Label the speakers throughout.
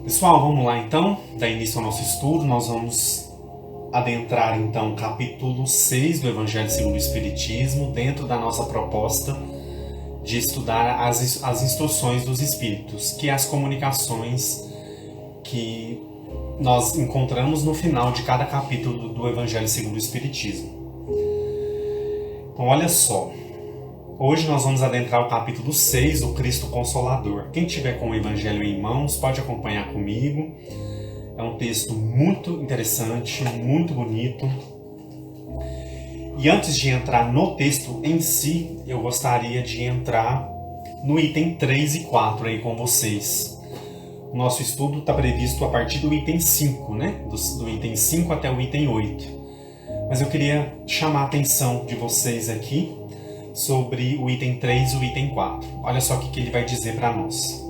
Speaker 1: Pessoal, vamos lá então, dar início ao nosso estudo. Nós vamos adentrar então o capítulo 6 do Evangelho segundo o Espiritismo, dentro da nossa proposta de estudar as instruções dos Espíritos, que é as comunicações que nós encontramos no final de cada capítulo do Evangelho segundo o Espiritismo. Então olha só, hoje nós vamos adentrar o capítulo 6, o Cristo Consolador. Quem tiver com o Evangelho em mãos pode acompanhar comigo. É um texto muito interessante, muito bonito. E antes de entrar no texto em si, eu gostaria de entrar no item 3 e 4 aí com vocês. O nosso estudo está previsto a partir do item 5, né? Do item 5 até o item 8. Mas eu queria chamar a atenção de vocês aqui sobre o item 3 e o item 4. Olha só o que ele vai dizer para nós.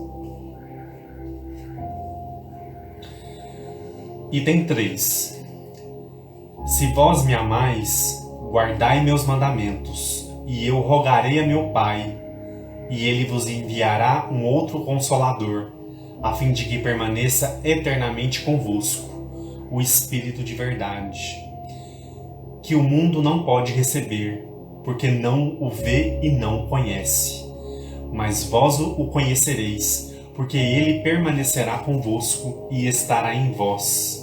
Speaker 1: Item 3. Se vós me amais, guardai meus mandamentos, e eu rogarei a meu Pai, e ele vos enviará um outro Consolador, a fim de que permaneça eternamente convosco, o Espírito de verdade, que o mundo não pode receber, porque não o vê e não o conhece. Mas vós o conhecereis, porque ele permanecerá convosco e estará em vós.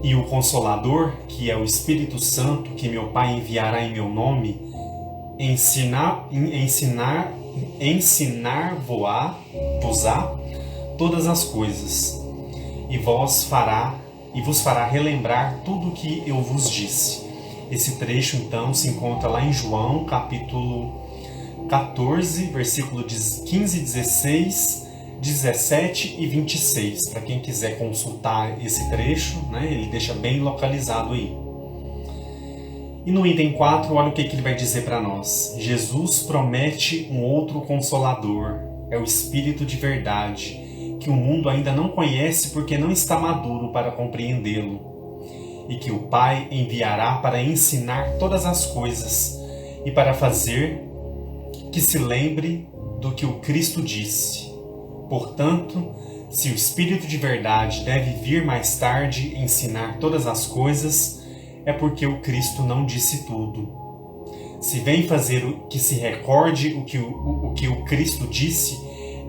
Speaker 1: E o Consolador, que é o Espírito Santo, que meu Pai enviará em meu nome, ensinar-vos-á todas as coisas, e vos fará relembrar tudo o que eu vos disse. Esse trecho, então, se encontra lá em João, capítulo 14, versículo 15, 16, 17 e 26. Para quem quiser consultar esse trecho, né, ele deixa bem localizado aí. E no item 4, olha o que ele vai dizer para nós. Jesus promete um outro Consolador, é o Espírito de verdade, que o mundo ainda não conhece porque não está maduro para compreendê-lo, e que o Pai enviará para ensinar todas as coisas e para fazer que se lembre do que o Cristo disse. Portanto, se o Espírito de verdade deve vir mais tarde ensinar todas as coisas, é porque o Cristo não disse tudo. Se vem fazer que se recorde o que o Cristo disse,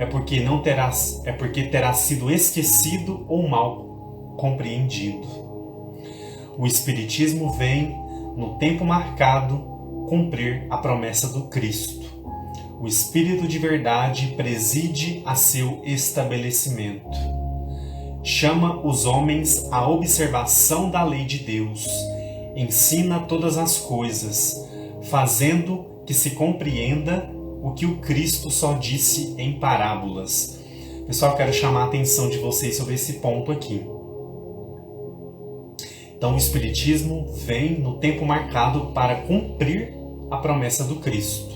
Speaker 1: é porque terá sido esquecido ou mal compreendido. O Espiritismo vem, no tempo marcado, cumprir a promessa do Cristo. O Espírito de verdade preside a seu estabelecimento. Chama os homens à observação da lei de Deus. Ensina todas as coisas, fazendo que se compreenda o que o Cristo só disse em parábolas. Pessoal, quero chamar a atenção de vocês sobre esse ponto aqui. Então, o Espiritismo vem no tempo marcado para cumprir a promessa do Cristo.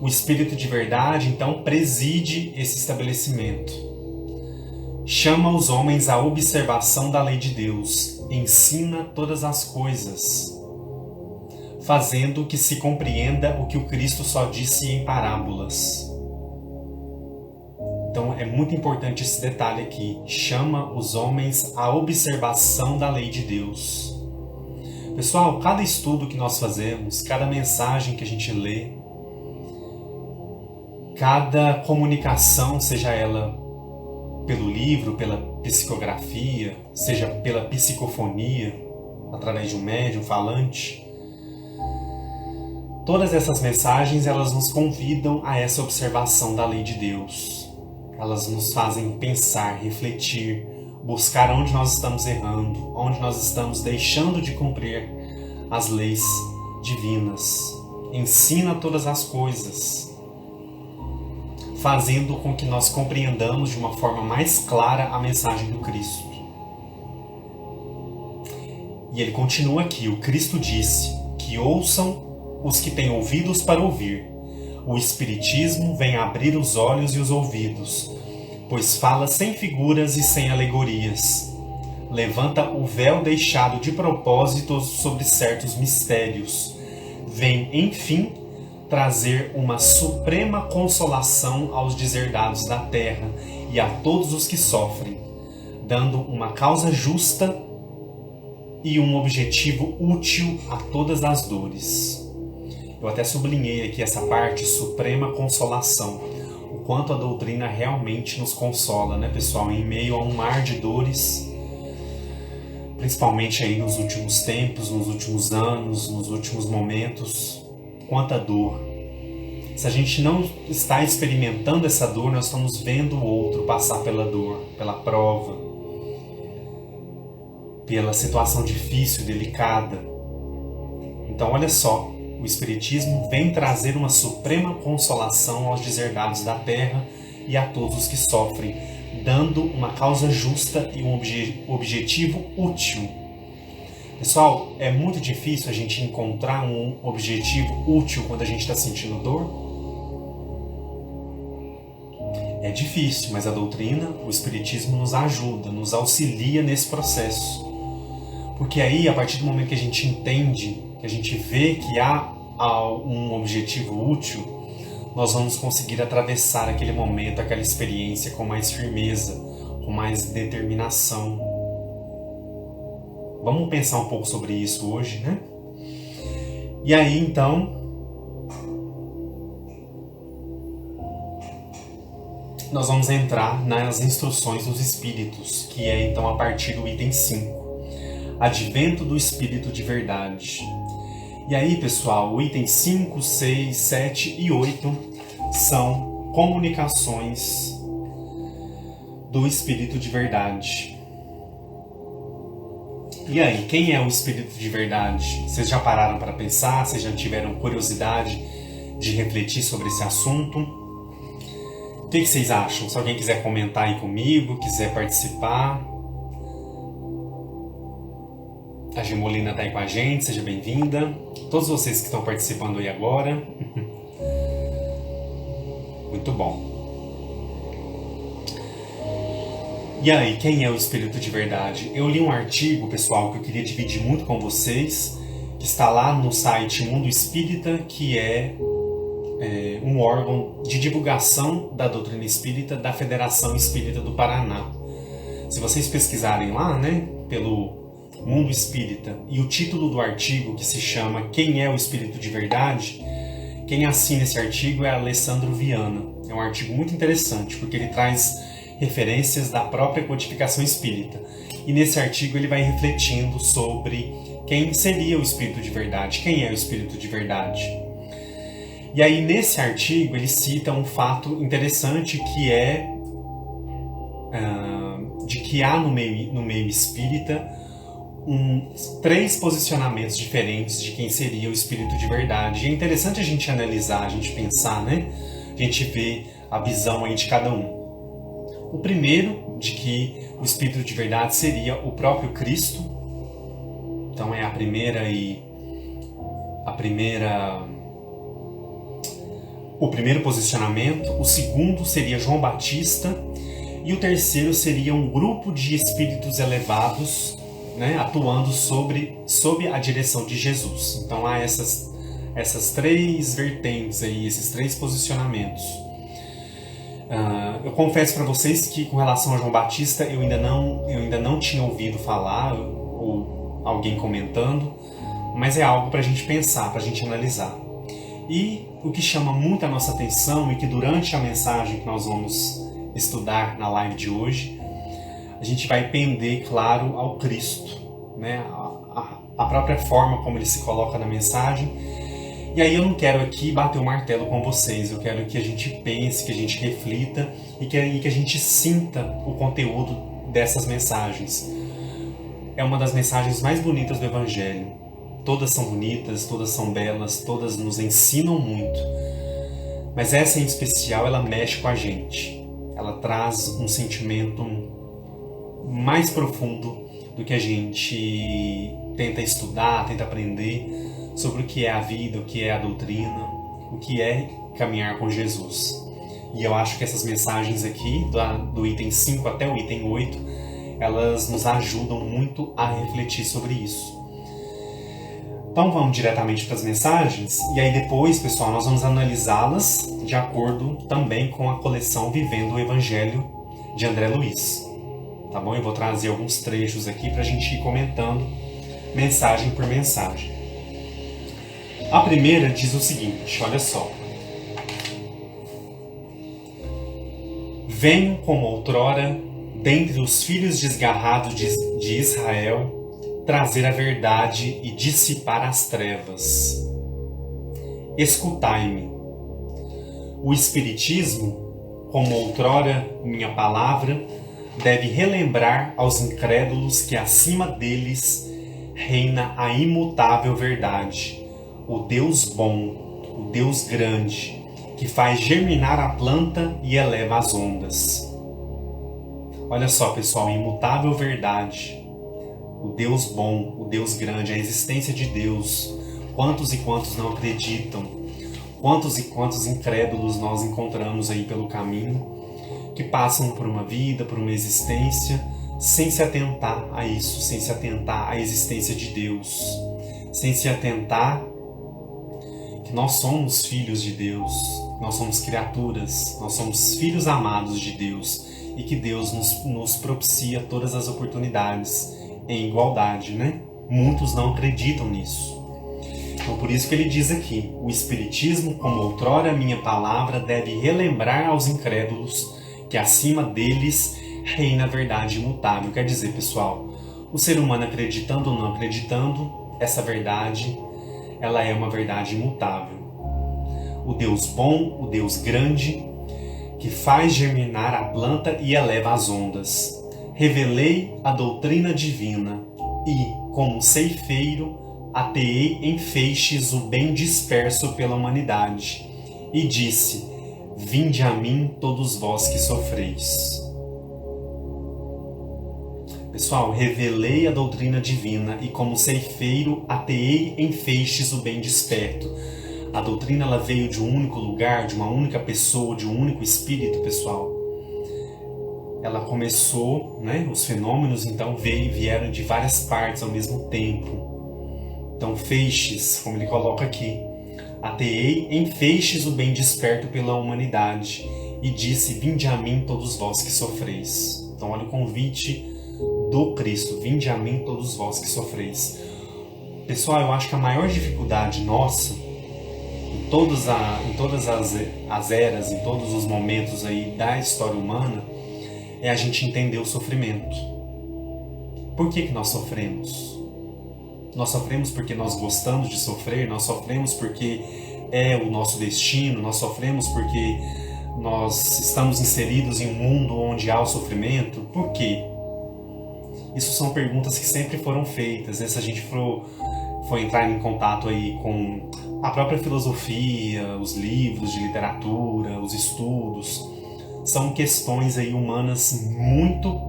Speaker 1: O Espírito de verdade, então, preside esse estabelecimento. Chama os homens à observação da lei de Deus. Ensina todas as coisas, fazendo que se compreenda o que o Cristo só disse em parábolas. Então é muito importante esse detalhe aqui. Chama os homens à observação da lei de Deus. Pessoal, cada estudo que nós fazemos, cada mensagem que a gente lê, cada comunicação, seja ela pelo livro, pela psicografia, seja pela psicofonia, através de um médium falante, todas essas mensagens, elas nos convidam a essa observação da lei de Deus. Elas nos fazem pensar, refletir, buscar onde nós estamos errando, onde nós estamos deixando de cumprir as leis divinas. Ensina todas as coisas, fazendo com que nós compreendamos de uma forma mais clara a mensagem do Cristo. E ele continua aqui, o Cristo disse que ouçam os que têm ouvidos para ouvir. O Espiritismo vem abrir os olhos e os ouvidos, pois fala sem figuras e sem alegorias. Levanta o véu deixado de propósito sobre certos mistérios. Vem, enfim, trazer uma suprema consolação aos deserdados da terra e a todos os que sofrem, dando uma causa justa e um objetivo útil a todas as dores. Eu até sublinhei aqui essa parte, suprema consolação. O quanto a doutrina realmente nos consola, né, pessoal? Em meio a um mar de dores, principalmente aí nos últimos tempos, nos últimos anos, nos últimos momentos, quanta dor. Se a gente não está experimentando essa dor, nós estamos vendo o outro passar pela dor, pela prova, pela situação difícil, delicada. Então, olha só, o Espiritismo vem trazer uma suprema consolação aos deserdados da terra e a todos os que sofrem, dando uma causa justa e um objetivo útil. Pessoal, é muito difícil a gente encontrar um objetivo útil quando a gente está sentindo dor. É difícil, mas a doutrina, o Espiritismo nos ajuda, nos auxilia nesse processo. Porque aí, a partir do momento que a gente entende, que a gente vê que há um objetivo útil, nós vamos conseguir atravessar aquele momento, aquela experiência com mais firmeza, com mais determinação. Vamos pensar um pouco sobre isso hoje, né? E aí, então, nós vamos entrar nas instruções dos Espíritos, que é então a partir do item 5. Advento do Espírito de Verdade. E aí, pessoal, o item 5, 6, 7 e 8 são comunicações do Espírito de Verdade. E aí, quem é o Espírito de Verdade? Vocês já pararam para pensar? Vocês já tiveram curiosidade de refletir sobre esse assunto? O que vocês acham? Se alguém quiser comentar aí comigo, quiser participar. A Gemolina está aí com a gente, seja bem-vinda. Todos vocês que estão participando aí agora. Muito bom. E aí, quem é o Espírito de Verdade? Eu li um artigo, pessoal, que eu queria dividir muito com vocês, que está lá no site Mundo Espírita, que é um órgão de divulgação da doutrina espírita da Federação Espírita do Paraná. Se vocês pesquisarem lá, né, pelo Mundo Espírita, e o título do artigo, que se chama Quem é o Espírito de Verdade, quem assina esse artigo é Alessandro Viana. É um artigo muito interessante, porque ele traz referências da própria codificação espírita. E nesse artigo ele vai refletindo sobre quem seria o Espírito de Verdade, quem é o Espírito de Verdade. E aí nesse artigo ele cita um fato interessante que é de que há no meio espírita 3 posicionamentos diferentes de quem seria o Espírito de Verdade. E é interessante a gente analisar, a gente pensar, né? A gente ver a visão aí de cada um. O primeiro, de que o Espírito de Verdade seria o próprio Cristo. Então é o primeiro posicionamento. O segundo seria João Batista. E o terceiro seria um grupo de espíritos elevados, né, atuando sob a direção de Jesus. Então há essas 3 vertentes aí, esses 3 posicionamentos. Eu confesso para vocês que com relação a João Batista eu ainda não tinha ouvido falar ou alguém comentando, mas é algo para a gente pensar, para a gente analisar. E o que chama muito a nossa atenção e que durante a mensagem que nós vamos estudar na live de hoje, a gente vai pender, claro, ao Cristo, né? A própria forma como ele se coloca na mensagem. E aí eu não quero aqui bater o martelo com vocês, eu quero que a gente pense, que a gente reflita e que a gente sinta o conteúdo dessas mensagens. É uma das mensagens mais bonitas do Evangelho. Todas são bonitas, todas são belas, todas nos ensinam muito. Mas essa em especial, ela mexe com a gente. Ela traz um sentimento mais profundo do que a gente tenta estudar, tenta aprender sobre o que é a vida, o que é a doutrina, o que é caminhar com Jesus. E eu acho que essas mensagens aqui, do item 5 até o item 8, elas nos ajudam muito a refletir sobre isso. Então vamos diretamente para as mensagens, e aí depois, pessoal, nós vamos analisá-las de acordo também com a coleção Vivendo o Evangelho de André Luiz. Tá bom? Eu vou trazer alguns trechos aqui para a gente ir comentando mensagem por mensagem. A primeira diz o seguinte, olha só. Venho como outrora, dentre os filhos desgarrados de Israel, trazer a verdade e dissipar as trevas. Escutai-me. O Espiritismo, como outrora minha palavra, deve relembrar aos incrédulos que acima deles reina a imutável verdade, o Deus bom, o Deus grande, que faz germinar a planta e eleva as ondas. Olha só, pessoal, imutável verdade, o Deus bom, o Deus grande, a existência de Deus. Quantos e quantos não acreditam? Quantos e quantos incrédulos nós encontramos aí pelo caminho, que passam por uma vida, por uma existência, sem se atentar a isso, sem se atentar à existência de Deus, sem se atentar que nós somos filhos de Deus, nós somos criaturas, nós somos filhos amados de Deus e que Deus nos propicia todas as oportunidades em igualdade, né? Muitos não acreditam nisso. Então, por isso que ele diz aqui, o Espiritismo, como outrora minha palavra, deve relembrar aos incrédulos que acima deles reina a verdade imutável. Quer dizer, pessoal, o ser humano acreditando ou não acreditando, essa verdade, ela é uma verdade imutável. O Deus bom, o Deus grande, que faz germinar a planta e eleva as ondas. Revelei a doutrina divina e, como ceifeiro, ateei em feixes o bem disperso pela humanidade. E disse, vinde a mim todos vós que sofreis. Pessoal, revelei a doutrina divina e como ceifeiro ateei em feixes o bem desperto. A doutrina ela veio de um único lugar, de uma única pessoa, de um único espírito, pessoal. Ela começou, né? Os fenômenos então vieram de várias partes ao mesmo tempo. Então feixes, como ele coloca aqui, ateei em feixes o bem desperto pela humanidade e disse, vinde a mim todos vós que sofreis. Então olha o convite do Cristo, vinde a mim todos vós que sofreis. Pessoal, eu acho que a maior dificuldade nossa, em todas as eras, em todos os momentos aí da história humana, é a gente entender o sofrimento. Por que nós sofremos? Nós sofremos porque nós gostamos de sofrer, nós sofremos porque é o nosso destino, nós sofremos porque nós estamos inseridos em um mundo onde há o sofrimento. Por quê? Isso são perguntas que sempre foram feitas, né? Se a gente for entrar em contato aí com a própria filosofia, os livros de literatura, os estudos, são questões aí humanas muito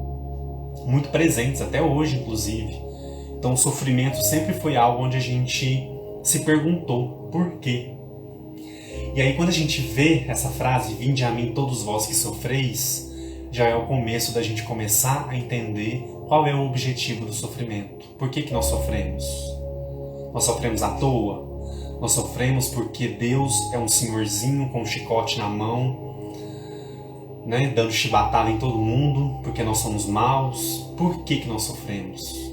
Speaker 1: presentes, até hoje inclusive. Então o sofrimento sempre foi algo onde a gente se perguntou por quê. E aí quando a gente vê essa frase, vinde a mim todos vós que sofreis, já é o começo da gente começar a entender qual é o objetivo do sofrimento. Por que nós sofremos? Nós sofremos à toa? Nós sofremos porque Deus é um senhorzinho com um chicote na mão, né, dando chibatada em todo mundo, porque nós somos maus? Por que nós sofremos?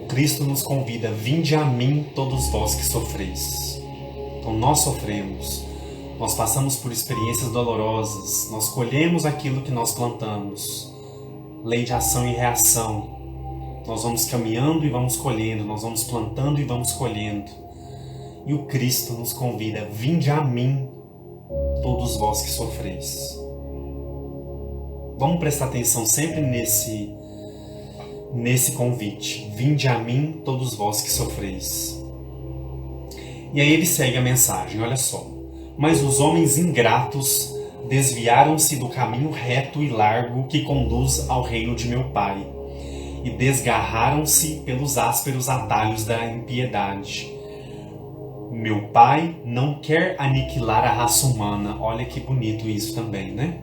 Speaker 1: Cristo nos convida, vinde a mim todos vós que sofreis. Então nós sofremos, nós passamos por experiências dolorosas, nós colhemos aquilo que nós plantamos. Lei de ação e reação. Nós vamos caminhando e vamos colhendo, nós vamos plantando e vamos colhendo. E o Cristo nos convida, vinde a mim todos vós que sofreis. Vamos prestar atenção sempre nesse convite, vinde a mim todos vós que sofreis. E aí ele segue a mensagem, olha só. Mas os homens ingratos desviaram-se do caminho reto e largo que conduz ao reino de meu Pai, e desgarraram-se pelos ásperos atalhos da impiedade. Meu Pai não quer aniquilar a raça humana, olha que bonito isso também, né?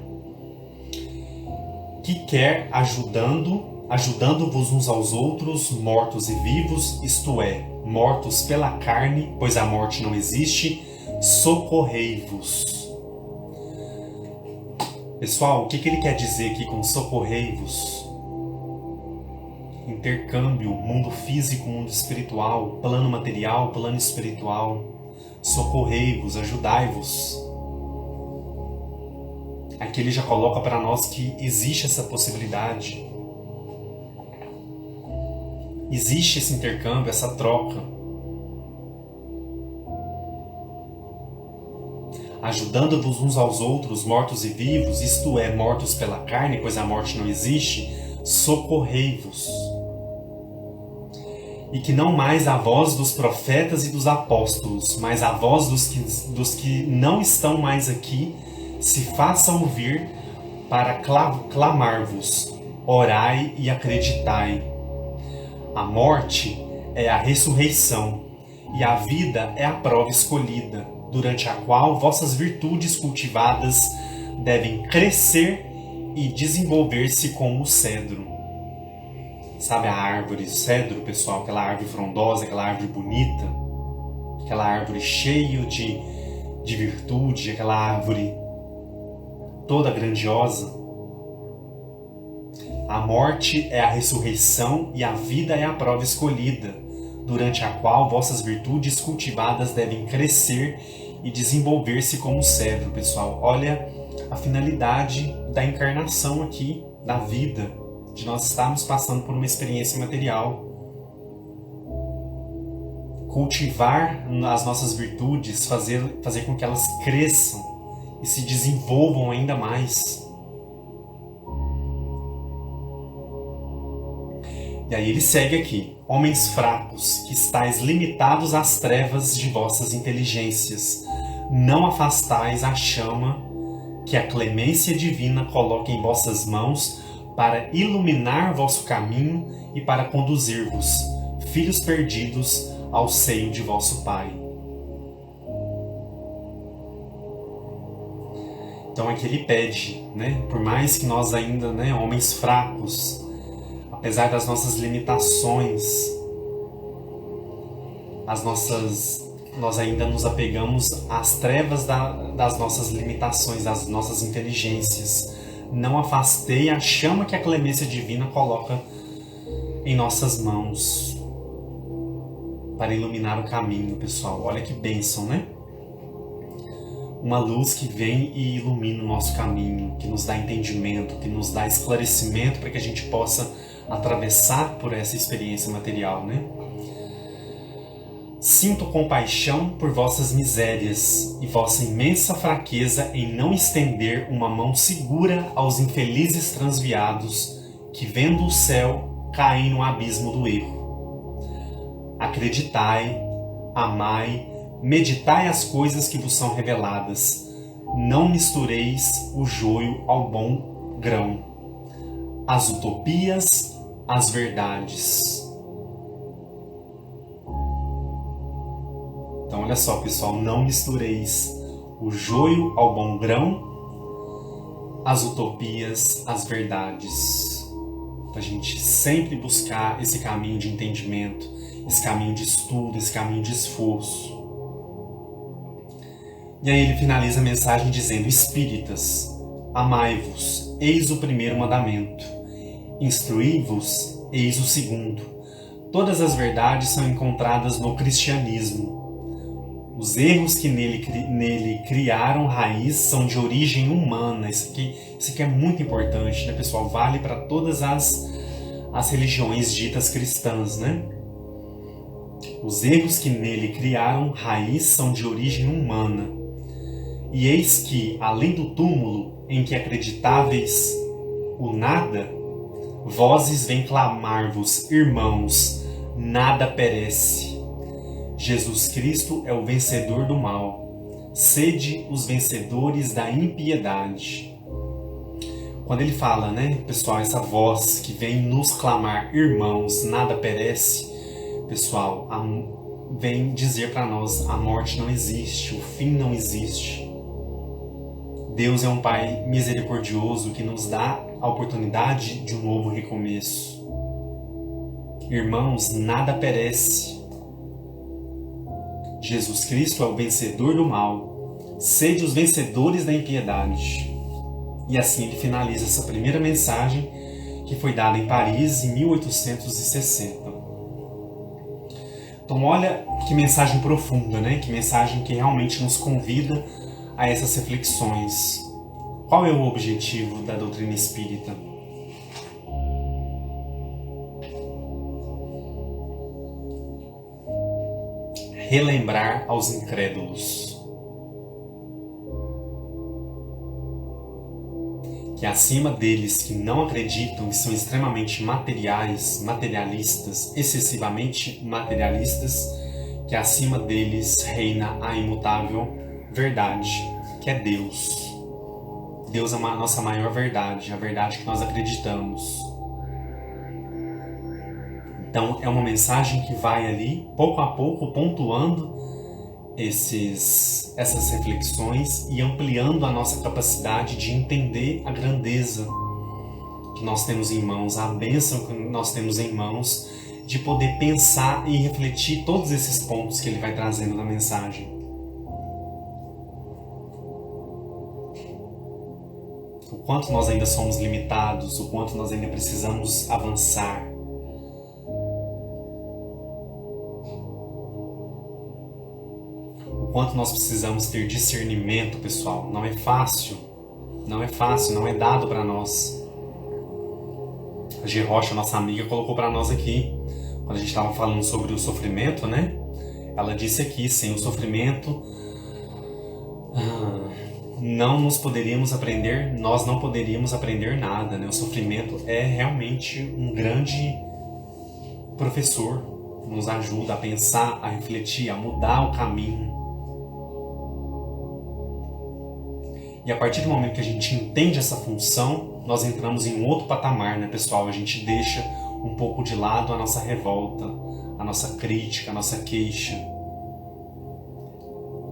Speaker 1: Que quer ajudando-vos uns aos outros, mortos e vivos, isto é, mortos pela carne, pois a morte não existe, socorrei-vos. Pessoal, o que ele quer dizer aqui com socorrei-vos? Intercâmbio, mundo físico, mundo espiritual, plano material, plano espiritual. Socorrei-vos, ajudai-vos. Aqui ele já coloca para nós que existe essa possibilidade. Existe esse intercâmbio, essa troca. Ajudando-vos uns aos outros, mortos e vivos, isto é, mortos pela carne, pois a morte não existe, socorrei-vos. E que não mais a voz dos profetas e dos apóstolos, mas a voz dos que não estão mais aqui, se faça ouvir para clamar-vos, orai e acreditai. A morte é a ressurreição, e a vida é a prova escolhida, durante a qual vossas virtudes cultivadas devem crescer e desenvolver-se como o cedro. Sabe a árvore cedro, pessoal? Aquela árvore frondosa, aquela árvore bonita, aquela árvore cheia de virtude, aquela árvore toda grandiosa. A morte é a ressurreição e a vida é a prova escolhida, durante a qual vossas virtudes cultivadas devem crescer e desenvolver-se como cedro, pessoal. Olha a finalidade da encarnação aqui, da vida, de nós estarmos passando por uma experiência material. Cultivar as nossas virtudes, fazer com que elas cresçam e se desenvolvam ainda mais. E aí ele segue aqui: homens fracos, que estáis limitados às trevas de vossas inteligências, não afastais a chama que a clemência divina coloca em vossas mãos para iluminar vosso caminho e para conduzir-vos, filhos perdidos, ao seio de vosso Pai. Então aqui ele pede, por mais que nós ainda, homens fracos, apesar das nossas limitações, nós ainda nos apegamos às trevas das nossas limitações, das nossas inteligências. Não afastei a chama que a clemência divina coloca em nossas mãos para iluminar o caminho, pessoal. Olha que bênção, Uma luz que vem e ilumina o nosso caminho, que nos dá entendimento, que nos dá esclarecimento para que a gente possa atravessar por essa experiência material, Sinto compaixão por vossas misérias e vossa imensa fraqueza em não estender uma mão segura aos infelizes transviados que, vendo o céu, caem no abismo do erro. Acreditai, amai, meditai as coisas que vos são reveladas. Não mistureis o joio ao bom grão, as utopias, as verdades. Então olha só, pessoal, não mistureis o joio ao bom grão, as utopias, as verdades. Para a gente sempre buscar esse caminho de entendimento, esse caminho de estudo, esse caminho de esforço. E aí ele finaliza a mensagem dizendo: Espíritas, amai-vos, eis o primeiro mandamento. Instruí-vos, eis o segundo. Todas as verdades são encontradas no cristianismo. Os erros que nele criaram raiz são de origem humana. Isso aqui é muito importante, pessoal? Vale para todas as religiões ditas cristãs, Os erros que nele criaram raiz são de origem humana. E eis que, além do túmulo em que acreditáveis o nada, vozes vêm clamar-vos, irmãos, nada perece. Jesus Cristo é o vencedor do mal. Sede os vencedores da impiedade. Quando ele fala, pessoal, essa voz que vem nos clamar, irmãos, nada perece, pessoal, vem dizer para nós, a morte não existe, o fim não existe. Deus é um Pai misericordioso que nos dá a oportunidade de um novo recomeço. Irmãos, nada perece. Jesus Cristo é o vencedor do mal. Sede os vencedores da impiedade. E assim ele finaliza essa primeira mensagem que foi dada em Paris em 1860. Então olha que mensagem profunda, né? Que mensagem que realmente nos convida a essas reflexões. Qual é o objetivo da doutrina espírita? Relembrar aos incrédulos que acima deles que não acreditam e são extremamente materialistas, excessivamente materialistas, que acima deles reina a imutável verdade, que é Deus. Deus é a nossa maior verdade, a verdade que nós acreditamos. Então é uma mensagem que vai ali, pouco a pouco, pontuando essas reflexões e ampliando a nossa capacidade de entender a grandeza que nós temos em mãos, a bênção que nós temos em mãos, de poder pensar e refletir todos esses pontos que ele vai trazendo na mensagem. O quanto nós ainda somos limitados, o quanto nós ainda precisamos avançar. O quanto nós precisamos ter discernimento, pessoal. Não é fácil, não é dado para nós. A G. Rocha, nossa amiga, colocou para nós aqui, quando a gente estava falando sobre o sofrimento, né? Ela disse aqui, sem o sofrimento, nós não poderíamos aprender nada, né? O sofrimento é realmente um grande professor, nos ajuda a pensar, a refletir, a mudar o caminho. E a partir do momento que a gente entende essa função, nós entramos em um outro patamar, né, pessoal? A gente deixa um pouco de lado a nossa revolta, a nossa crítica, a nossa queixa.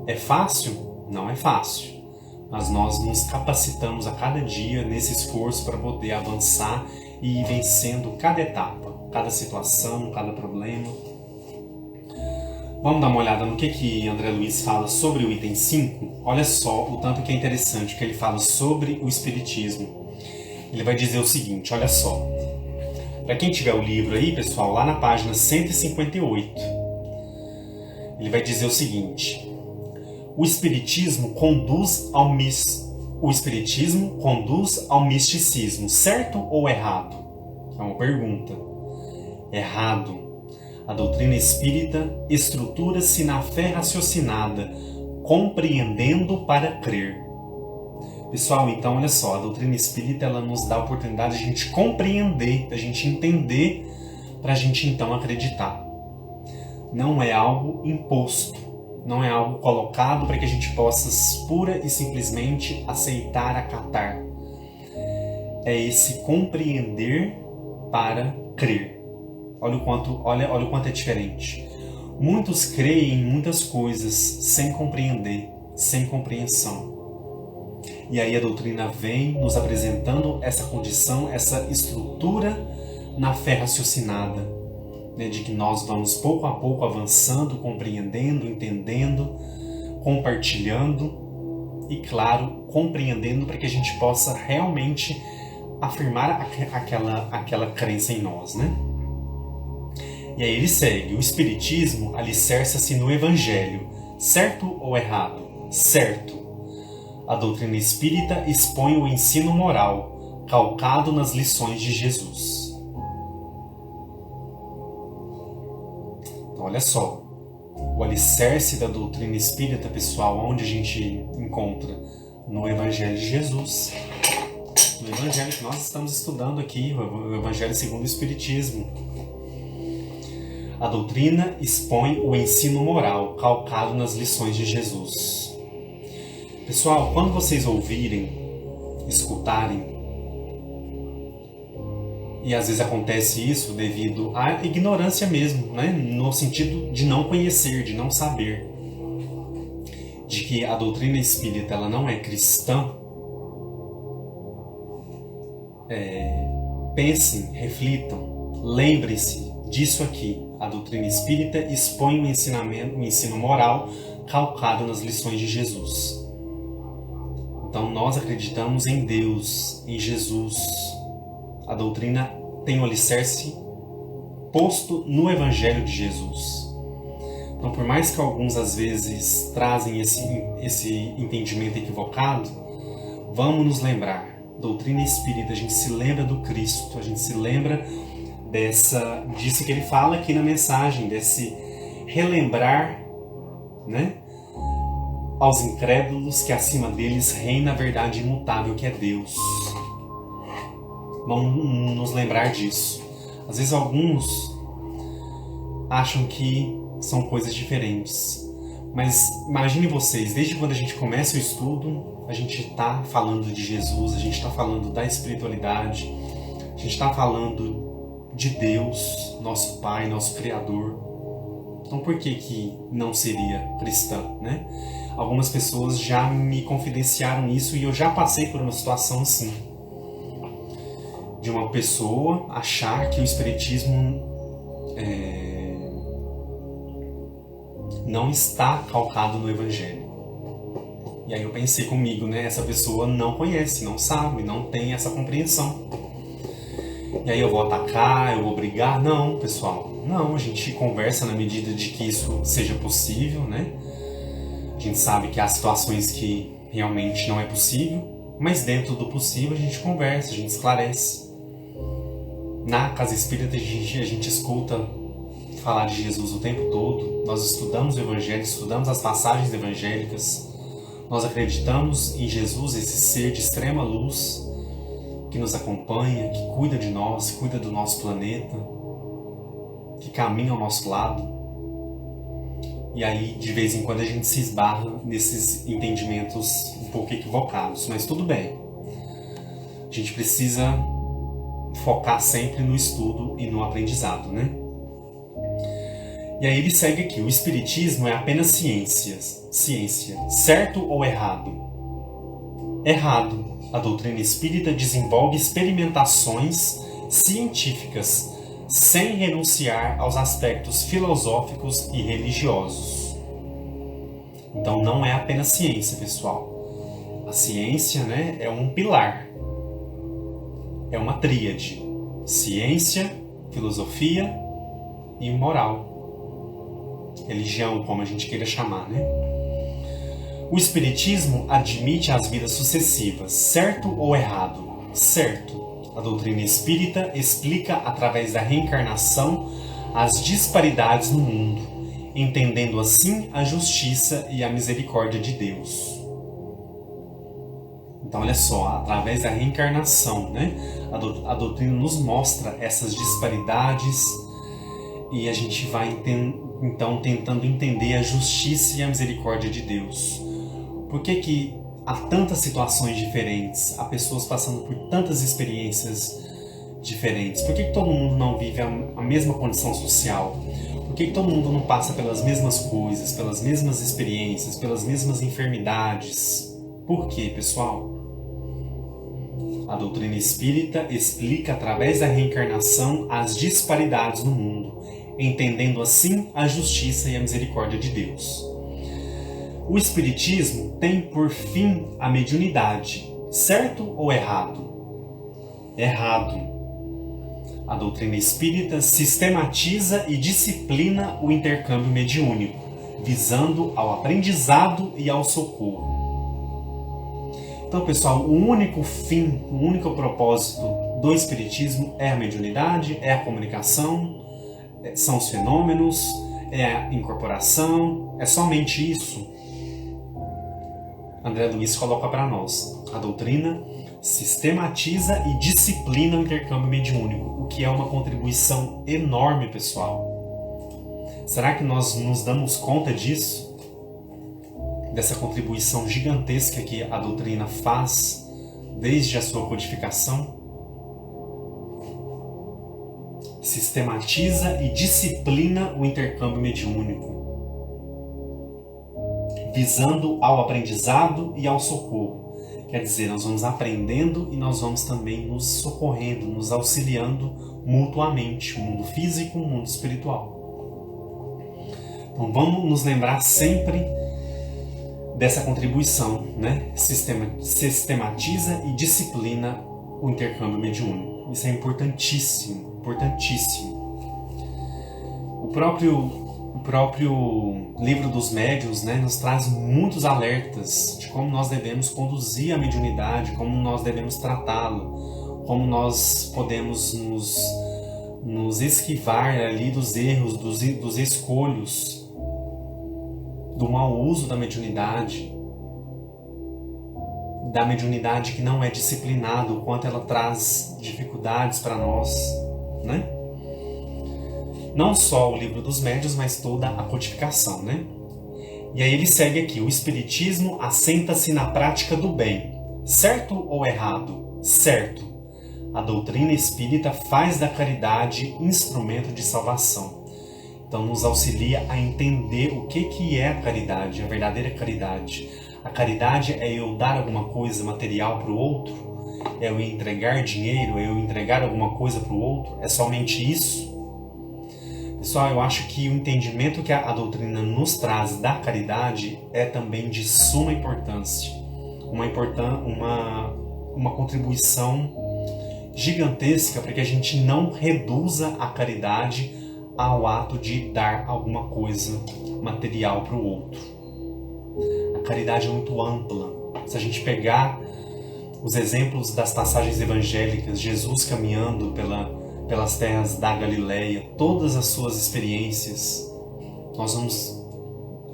Speaker 1: É fácil? Não é fácil. Mas nós nos capacitamos a cada dia nesse esforço para poder avançar e ir vencendo cada etapa, cada situação, cada problema. Vamos dar uma olhada no que André Luiz fala sobre o item 5? Olha só o tanto que é interessante que ele fala sobre o Espiritismo. Ele vai dizer o seguinte, olha só. Para quem tiver o livro aí, pessoal, lá na página 158, ele vai dizer o seguinte: o Espiritismo conduz ao misticismo, certo ou errado? É uma pergunta. Errado. A doutrina espírita estrutura-se na fé raciocinada, compreendendo para crer. Pessoal, então olha só, a doutrina espírita ela nos dá a oportunidade de a gente compreender, de a gente entender, para a gente então acreditar. Não é algo imposto, não é algo colocado para que a gente possa pura e simplesmente aceitar, acatar. É esse compreender para crer. Olha o quanto é diferente. Muitos creem em muitas coisas sem compreender, sem compreensão. E aí a doutrina vem nos apresentando essa condição, essa estrutura na fé raciocinada, né, de que nós vamos pouco a pouco avançando, compreendendo, entendendo, compartilhando e, claro, compreendendo para que a gente possa realmente afirmar aquela crença em nós, né? E aí ele segue, o Espiritismo alicerça-se no Evangelho, certo ou errado? Certo. A doutrina espírita expõe o ensino moral, calcado nas lições de Jesus. Então, olha só, o alicerce da doutrina espírita, pessoal, onde a gente encontra? No Evangelho de Jesus. No Evangelho que nós estamos estudando aqui, o Evangelho segundo o Espiritismo. A doutrina expõe o ensino moral, calcado nas lições de Jesus. Pessoal, quando vocês ouvirem, escutarem, e às vezes acontece isso devido à ignorância mesmo, né? No sentido de não conhecer, de não saber, de que a doutrina espírita ela não é cristã, pensem, reflitam, lembrem-se disso aqui. A doutrina espírita expõe o ensino moral calcado nas lições de Jesus. Então nós acreditamos em Deus, em Jesus. A doutrina tem o alicerce posto no Evangelho de Jesus. Então, por mais que alguns às vezes trazem esse entendimento equivocado, vamos nos lembrar. Doutrina espírita, a gente se lembra do Cristo, a gente se lembra disso que ele fala aqui na mensagem, desse relembrar, né, aos incrédulos que acima deles reina a verdade imutável que é Deus. Vamos nos lembrar disso. Às vezes alguns acham que são coisas diferentes. Mas imagine vocês, desde quando a gente começa o estudo, a gente está falando de Jesus, a gente está falando da espiritualidade, a gente está falando de Deus, nosso Pai, nosso Criador. Então por que não seria cristã, né? Algumas pessoas já me confidenciaram isso e eu já passei por uma situação assim. De uma pessoa achar que o espiritismo não está calcado no Evangelho. E aí eu pensei comigo, né? Essa pessoa não conhece, não sabe, não tem essa compreensão. E aí eu vou atacar, eu vou brigar? Não, pessoal. Não, a gente conversa na medida de que isso seja possível, né? A gente sabe que há situações que realmente não é possível, mas dentro do possível a gente conversa, a gente esclarece. Na Casa Espírita a gente escuta falar de Jesus o tempo todo. Nós estudamos o Evangelho, estudamos as passagens evangélicas. Nós acreditamos em Jesus, esse ser de extrema luz que nos acompanha, que cuida de nós, cuida do nosso planeta, que caminha ao nosso lado. E aí, de vez em quando, a gente se esbarra nesses entendimentos um pouco equivocados. Mas tudo bem. A gente precisa focar sempre no estudo e no aprendizado, né? E aí ele segue aqui: o Espiritismo é apenas ciência, certo ou errado? Errado. A doutrina espírita desenvolve experimentações científicas sem renunciar aos aspectos filosóficos e religiosos. Então não é apenas ciência, pessoal. A ciência, né, é um pilar, é uma tríade: ciência, filosofia e moral. Religião, como a gente queira chamar, né? O Espiritismo admite as vidas sucessivas, certo ou errado? Certo. A doutrina espírita explica através da reencarnação as disparidades no mundo, entendendo assim a justiça e a misericórdia de Deus. Então, olha só, através da reencarnação, né? A doutrina nos mostra essas disparidades e a gente vai então tentando entender a justiça e a misericórdia de Deus. Por que há tantas situações diferentes, há pessoas passando por tantas experiências diferentes? Por que todo mundo não vive a mesma condição social? Por que todo mundo não passa pelas mesmas coisas, pelas mesmas experiências, pelas mesmas enfermidades? Por quê, pessoal? A doutrina espírita explica através da reencarnação as disparidades no mundo, entendendo assim a justiça e a misericórdia de Deus. O Espiritismo tem por fim a mediunidade, certo ou errado? Errado. A doutrina espírita sistematiza e disciplina o intercâmbio mediúnico, visando ao aprendizado e ao socorro. Então, pessoal, o único fim, o único propósito do Espiritismo é a mediunidade, é a comunicação, são os fenômenos, é a incorporação, é somente isso? André Luiz coloca para nós: a doutrina sistematiza e disciplina o intercâmbio mediúnico, o que é uma contribuição enorme, pessoal. Será que nós nos damos conta disso? Dessa contribuição gigantesca que a doutrina faz desde a sua codificação? Sistematiza e disciplina o intercâmbio mediúnico, visando ao aprendizado e ao socorro. Quer dizer, nós vamos aprendendo e nós vamos também nos socorrendo, nos auxiliando mutuamente, o mundo físico e o mundo espiritual. Então vamos nos lembrar sempre dessa contribuição, né? Sistematiza e disciplina o intercâmbio mediúnico. Isso é importantíssimo, importantíssimo. O próprio livro dos médiuns, né, nos traz muitos alertas de como nós devemos conduzir a mediunidade, como nós devemos tratá-la, como nós podemos nos esquivar ali dos erros, dos escolhos, do mau uso da mediunidade que não é disciplinada, o quanto ela traz dificuldades para nós, né? Não só o livro dos médiuns, mas toda a codificação, né? E aí ele segue aqui: o espiritismo assenta-se na prática do bem. Certo ou errado? Certo. A doutrina espírita faz da caridade instrumento de salvação. Então nos auxilia a entender o que é a caridade, a verdadeira caridade. A caridade é eu dar alguma coisa material para o outro? É eu entregar dinheiro? É eu entregar alguma coisa para o outro? É somente isso? Pessoal, eu acho que o entendimento que a doutrina nos traz da caridade é também de suma importância. Uma contribuição gigantesca para que a gente não reduza a caridade ao ato de dar alguma coisa material para o outro. A caridade é muito ampla. Se a gente pegar os exemplos das passagens evangélicas, Jesus caminhando pelas terras da Galileia, todas as suas experiências, nós vamos,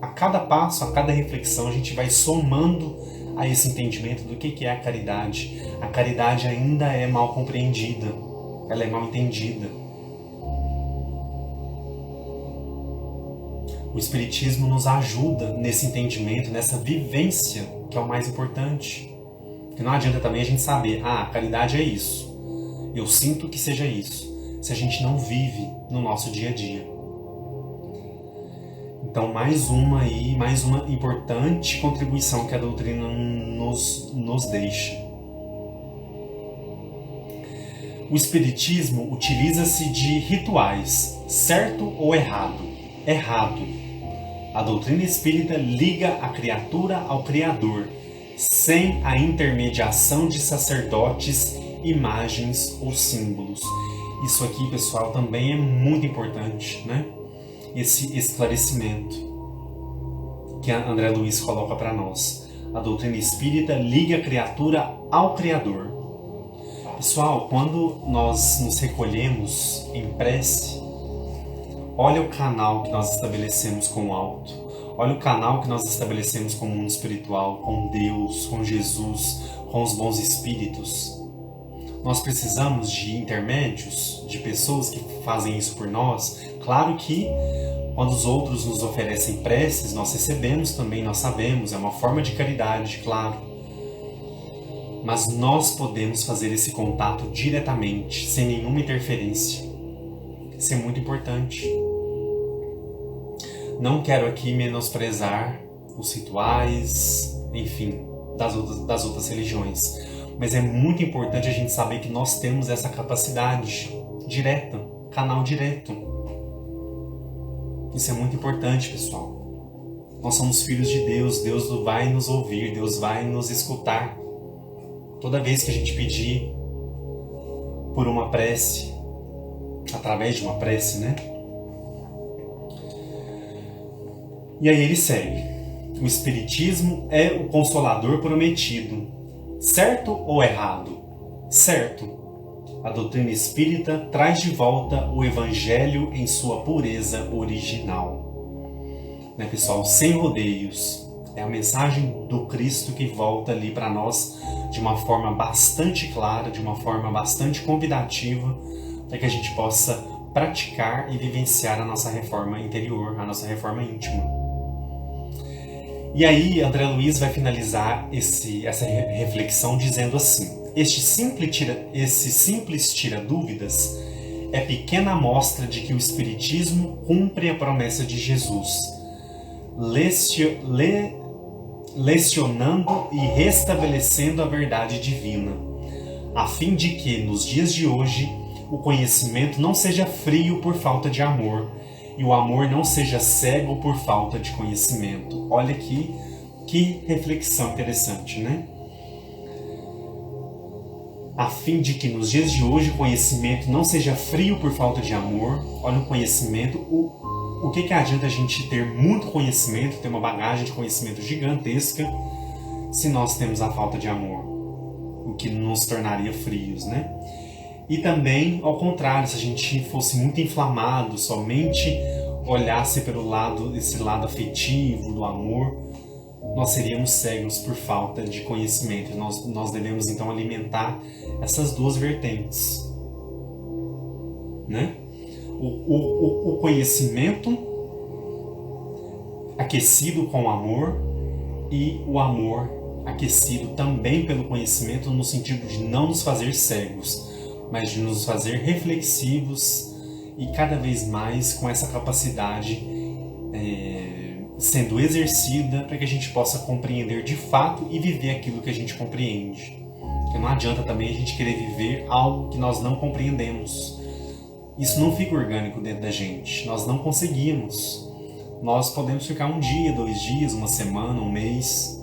Speaker 1: a cada passo, a cada reflexão, a gente vai somando a esse entendimento do que é a caridade. A caridade ainda é mal compreendida, ela é mal entendida. O Espiritismo nos ajuda nesse entendimento, nessa vivência, que é o mais importante. Porque não adianta também a gente saber, a caridade é isso, eu sinto que seja isso, se a gente não vive no nosso dia a dia. Então, mais uma importante contribuição que a doutrina nos deixa. O Espiritismo utiliza-se de rituais, certo ou errado? Errado. A doutrina espírita liga a criatura ao Criador, sem a intermediação de sacerdotes, imagens ou símbolos. Isso aqui, pessoal, também é muito importante, né? Esse esclarecimento que a André Luiz coloca para nós. A doutrina espírita liga a criatura ao Criador. Pessoal, quando nós nos recolhemos em prece, olha o canal que nós estabelecemos com o alto. Olha o canal que nós estabelecemos com o mundo espiritual, com Deus, com Jesus, com os bons espíritos. Nós precisamos de intermédios, de pessoas que fazem isso por nós. Claro que quando os outros nos oferecem preces, nós recebemos também, nós sabemos, é uma forma de caridade, claro. Mas nós podemos fazer esse contato diretamente, sem nenhuma interferência. Isso é muito importante. Não quero aqui menosprezar os rituais, enfim, das outras religiões. Mas é muito importante a gente saber que nós temos essa capacidade direta, canal direto. Isso é muito importante, pessoal. Nós somos filhos de Deus, Deus vai nos ouvir, Deus vai nos escutar. Toda vez que a gente pedir por uma prece, através de uma prece, né? E aí ele segue. O Espiritismo é o Consolador prometido. Certo ou errado? Certo. A doutrina espírita traz de volta o Evangelho em sua pureza original. Né, pessoal? Sem rodeios. É a mensagem do Cristo que volta ali para nós de uma forma bastante clara, de uma forma bastante convidativa, para que a gente possa praticar e vivenciar a nossa reforma interior, a nossa reforma íntima. E aí, André Luiz vai finalizar essa reflexão dizendo assim: esse simples tira-dúvidas é pequena amostra de que o Espiritismo cumpre a promessa de Jesus, lecionando e restabelecendo a verdade divina, a fim de que, nos dias de hoje, o conhecimento não seja frio por falta de amor, e o amor não seja cego por falta de conhecimento. Olha aqui Que reflexão interessante, né? A fim de que nos dias de hoje o conhecimento não seja frio por falta de amor. Olha o conhecimento, o que adianta a gente ter muito conhecimento, ter uma bagagem de conhecimento gigantesca, se nós temos a falta de amor, o que nos tornaria frios, né? E também, ao contrário, se a gente fosse muito inflamado, somente olhasse pelo lado, esse lado afetivo do amor, nós seríamos cegos por falta de conhecimento. Nós devemos então alimentar essas duas vertentes, né? O conhecimento aquecido com amor e o amor aquecido também pelo conhecimento, no sentido de não nos fazer cegos, mas de nos fazer reflexivos e cada vez mais com essa capacidade sendo exercida para que a gente possa compreender de fato e viver aquilo que a gente compreende. Porque não adianta também a gente querer viver algo que nós não compreendemos. Isso não fica orgânico dentro da gente. Nós não conseguimos. Nós podemos ficar um dia, 2 dias, uma semana, um mês.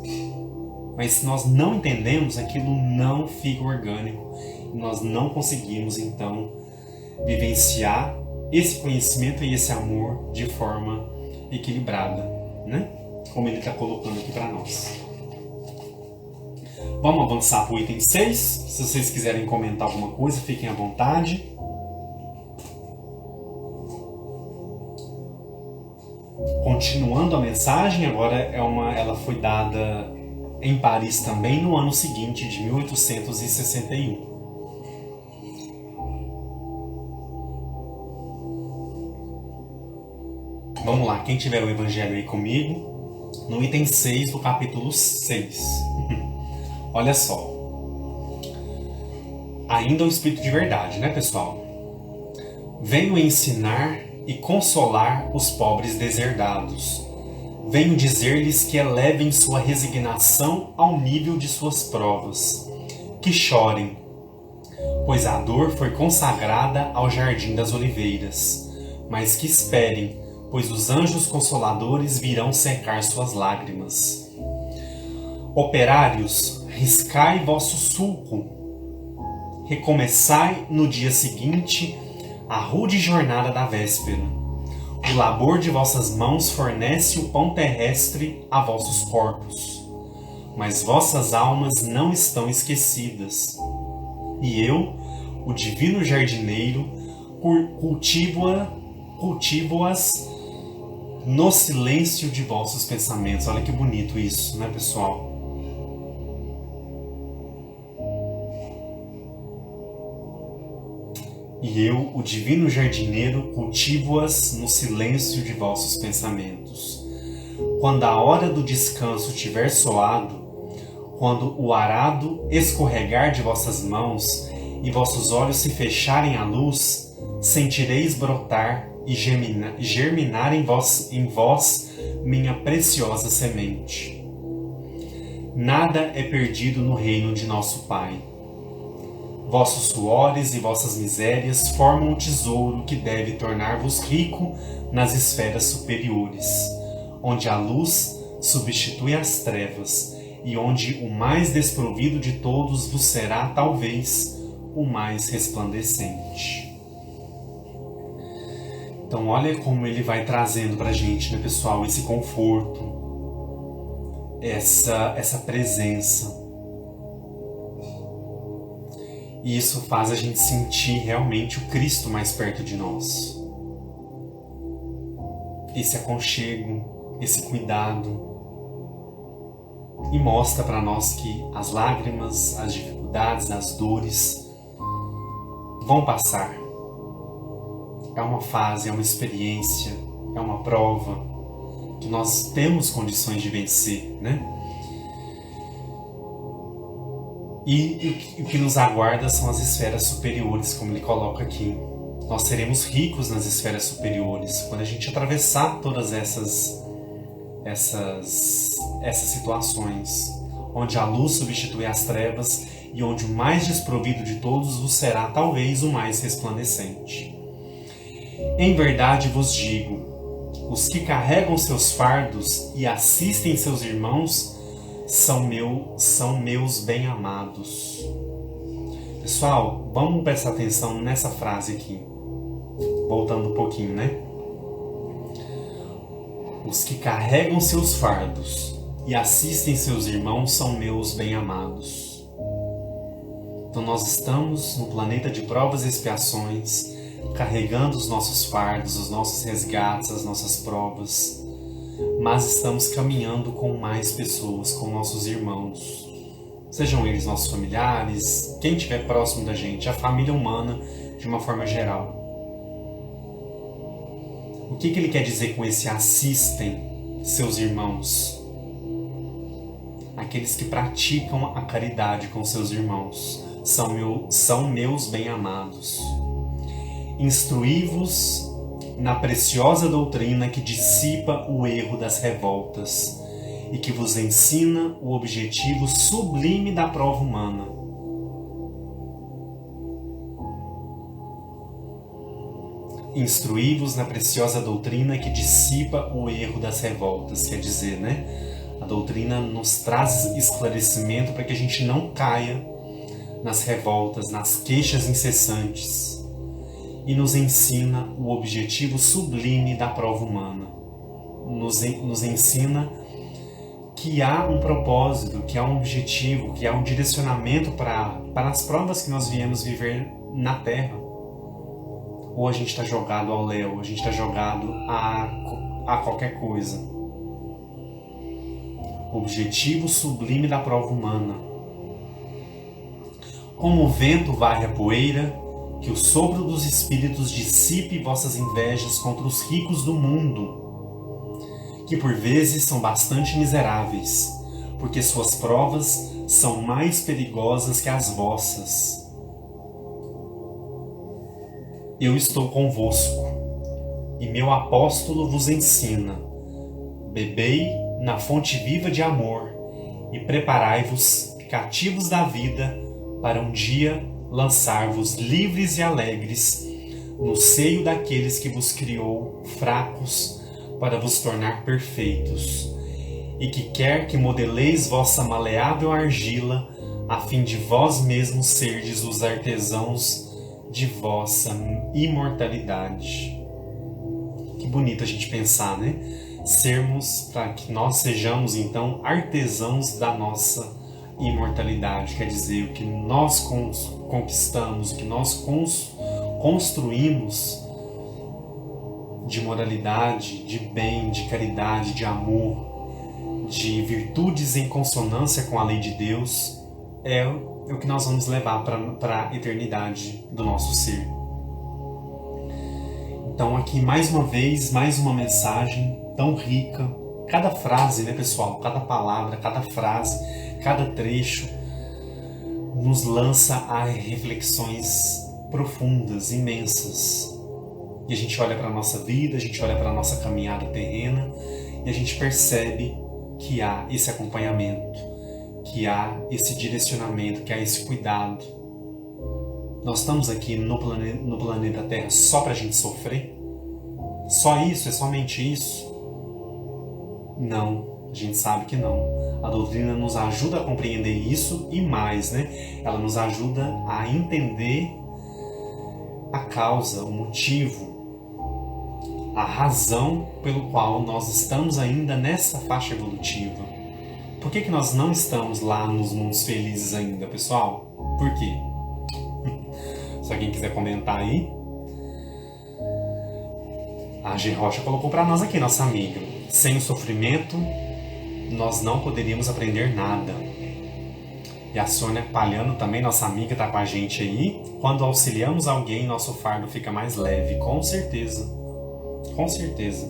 Speaker 1: Mas se nós não entendemos, aquilo não fica orgânico. E nós não conseguimos, então, vivenciar esse conhecimento e esse amor de forma equilibrada, né? Como ele está colocando aqui para nós. Vamos avançar para o item 6. Se vocês quiserem comentar alguma coisa, fiquem à vontade. Continuando a mensagem, agora ela foi dada em Paris também no ano seguinte, de 1861. Vamos lá, quem tiver o Evangelho aí comigo, no item 6 do capítulo 6. Olha só. Ainda o Espírito de verdade, né, pessoal? Venho ensinar e consolar os pobres deserdados. Venho dizer-lhes que elevem sua resignação ao nível de suas provas. Que chorem, pois a dor foi consagrada ao jardim das oliveiras. Mas que esperem, pois os anjos consoladores virão secar suas lágrimas. Operários, riscai vosso sulco. Recomeçai no dia seguinte a rude jornada da véspera. O labor de vossas mãos fornece o pão terrestre a vossos corpos. Mas vossas almas não estão esquecidas. E eu, o divino jardineiro, cultivo-as no silêncio de vossos pensamentos. Olha que bonito isso, né, pessoal? E eu, o divino jardineiro, cultivo-as no silêncio de vossos pensamentos. Quando a hora do descanso tiver soado, quando o arado escorregar de vossas mãos e vossos olhos se fecharem à luz, sentireis brotar e germinar em vós minha preciosa semente. Nada é perdido no reino de nosso Pai. Vossos suores e vossas misérias formam um tesouro que deve tornar-vos rico nas esferas superiores, onde a luz substitui as trevas e onde o mais desprovido de todos vos será, talvez, o mais resplandecente. Então olha como ele vai trazendo para a gente, né, pessoal, esse conforto, essa presença. E isso faz a gente sentir realmente o Cristo mais perto de nós. Esse aconchego, esse cuidado. E mostra para nós que as lágrimas, as dificuldades, as dores vão passar. É uma fase, é uma experiência, é uma prova que nós temos condições de vencer, né? E o que nos aguarda são as esferas superiores, como ele coloca aqui. Nós seremos ricos nas esferas superiores quando a gente atravessar todas essas situações, onde a luz substitui as trevas e onde o mais desprovido de todos vos será talvez o mais resplandecente. Em verdade vos digo, os que carregam seus fardos e assistem seus irmãos são meus bem-amados. Pessoal, vamos prestar atenção nessa frase aqui. Voltando um pouquinho, né? Os que carregam seus fardos e assistem seus irmãos são meus bem-amados. Então nós estamos no planeta de provas e expiações, carregando os nossos fardos, os nossos resgates, as nossas provas, mas estamos caminhando com mais pessoas, com nossos irmãos. Sejam eles nossos familiares, quem estiver próximo da gente, a família humana de uma forma geral. O que ele quer dizer com esse assistem seus irmãos? Aqueles que praticam a caridade com seus irmãos são meus bem-amados. Instruí-vos na preciosa doutrina que dissipa o erro das revoltas e que vos ensina o objetivo sublime da prova humana. Instruí-vos na preciosa doutrina que dissipa o erro das revoltas. Quer dizer, né? A doutrina nos traz esclarecimento para que a gente não caia nas revoltas, nas queixas incessantes, e nos ensina o objetivo sublime da prova humana. Nos ensina que há um propósito, que há um objetivo, que há um direcionamento para as provas que nós viemos viver na Terra. Ou a gente está jogado ao léu, a gente está jogado a qualquer coisa. Objetivo sublime da prova humana. Como o vento varre a poeira, que o sopro dos espíritos dissipe vossas invejas contra os ricos do mundo, que por vezes são bastante miseráveis, porque suas provas são mais perigosas que as vossas. Eu estou convosco, e meu apóstolo vos ensina. Bebei na fonte viva de amor, e preparai-vos, cativos da vida, para um dia lançar-vos livres e alegres no seio daqueles que vos criou fracos para vos tornar perfeitos, e que quer que modeleis vossa maleável argila, a fim de vós mesmos serdes os artesãos de vossa imortalidade. Que bonito a gente pensar, né? Para que nós sejamos então artesãos da nossa imortalidade, quer dizer, o que nós conquistamos, o que nós construímos de moralidade, de bem, de caridade, de amor, de virtudes em consonância com a lei de Deus, é o que nós vamos levar para a eternidade do nosso ser. Então aqui mais uma vez, mais uma mensagem tão rica. Cada frase, né, pessoal? Cada palavra, cada frase, cada trecho nos lança a reflexões profundas, imensas. E a gente olha para a nossa vida, a gente olha para a nossa caminhada terrena e a gente percebe que há esse acompanhamento, que há esse direcionamento, que há esse cuidado. Nós estamos aqui no planeta Terra só para a gente sofrer? Só isso? É somente isso? Não, a gente sabe que não. A doutrina nos ajuda a compreender isso e mais, né? Ela nos ajuda a entender a causa, o motivo, a razão pelo qual nós estamos ainda nessa faixa evolutiva. Por que nós não estamos lá nos mundos felizes ainda, pessoal? Por quê? Se alguém quiser comentar aí. A G. Rocha colocou para nós aqui, nossa amiga. Sem o sofrimento, nós não poderíamos aprender nada. E a Sônia Palhano também, nossa amiga, está com a gente aí. Quando auxiliamos alguém, nosso fardo fica mais leve. Com certeza. Com certeza.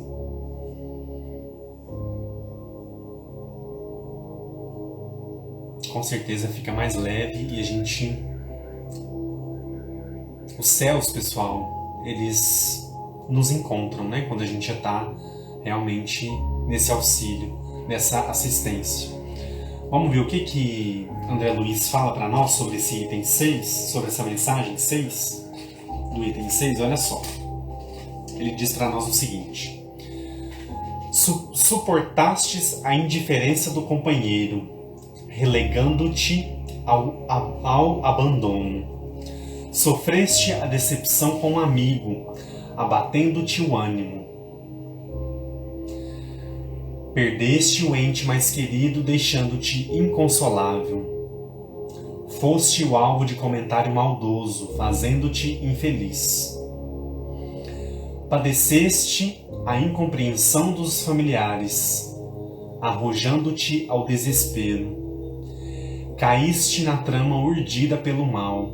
Speaker 1: Com certeza fica mais leve e a gente... Os céus, pessoal, eles nos encontram, né? Quando a gente já está realmente nesse auxílio, nessa assistência. Vamos ver o que André Luiz fala para nós sobre esse item 6, sobre essa mensagem 6 do item 6. Olha só. Ele diz para nós o seguinte: suportastes a indiferença do companheiro relegando-te ao abandono. Sofreste a decepção com um amigo, abatendo-te o ânimo. Perdeste o ente mais querido, deixando-te inconsolável. Foste o alvo de comentário maldoso, fazendo-te infeliz. Padeceste a incompreensão dos familiares, arrojando-te ao desespero. Caíste na trama urdida pelo mal,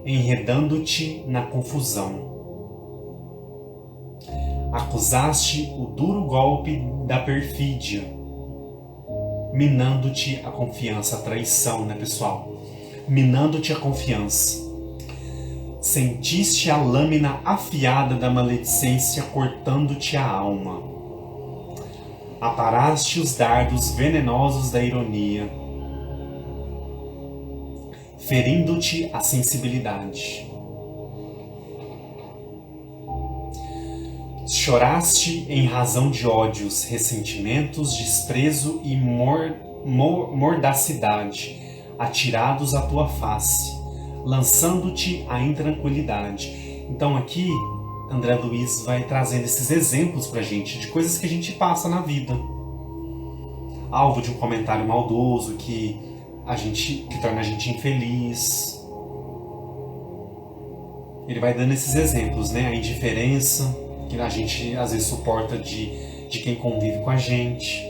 Speaker 1: enredando-te na confusão. Acusaste o duro golpe da perfídia, minando-te a confiança, a traição, né, pessoal? Minando-te a confiança. Sentiste a lâmina afiada da maledicência cortando-te a alma. Aparaste os dardos venenosos da ironia, ferindo-te a sensibilidade. Choraste em razão de ódios, ressentimentos, desprezo e mordacidade, atirados à tua face, lançando-te a intranquilidade. Então aqui, André Luiz vai trazendo esses exemplos pra gente de coisas que a gente passa na vida. Alvo de um comentário maldoso que torna a gente infeliz. Ele vai dando esses exemplos, né? A indiferença que a gente às vezes suporta de quem convive com a gente.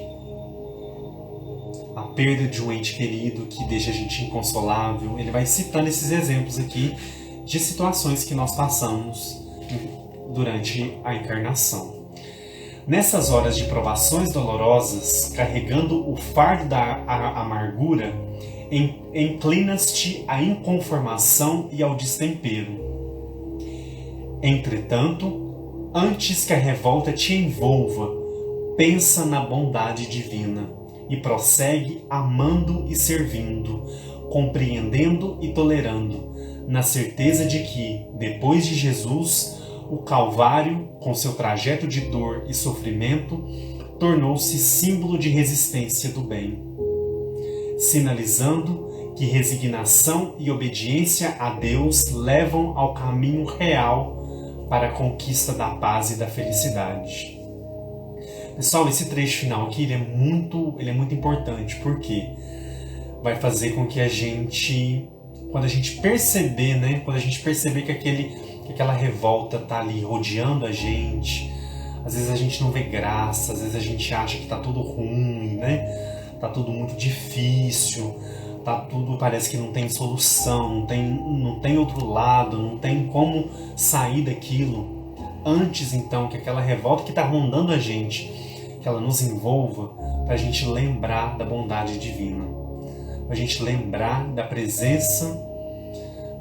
Speaker 1: A perda de um ente querido que deixa a gente inconsolável. Ele vai citando esses exemplos aqui de situações que nós passamos durante a encarnação. Nessas horas de provações dolorosas, carregando o fardo da amargura, inclinas-te à inconformação e ao destempero. Entretanto, antes que a revolta te envolva, pensa na bondade divina e prossegue amando e servindo, compreendendo e tolerando, na certeza de que, depois de Jesus, o Calvário, com seu trajeto de dor e sofrimento, tornou-se símbolo de resistência do bem, sinalizando que resignação e obediência a Deus levam ao caminho real para a conquista da paz e da felicidade. Pessoal, esse trecho final aqui ele é muito importante, porque vai fazer com que a gente, quando a gente perceber, né, que aquela revolta tá ali rodeando a gente, às vezes a gente não vê graça, às vezes a gente acha que tá tudo ruim, né? Tá tudo muito difícil, tá tudo, parece que não tem solução, não tem outro lado, não tem como sair daquilo. Antes, então, que aquela revolta que está rondando a gente, que ela nos envolva, para a gente lembrar da bondade divina, para a gente lembrar da presença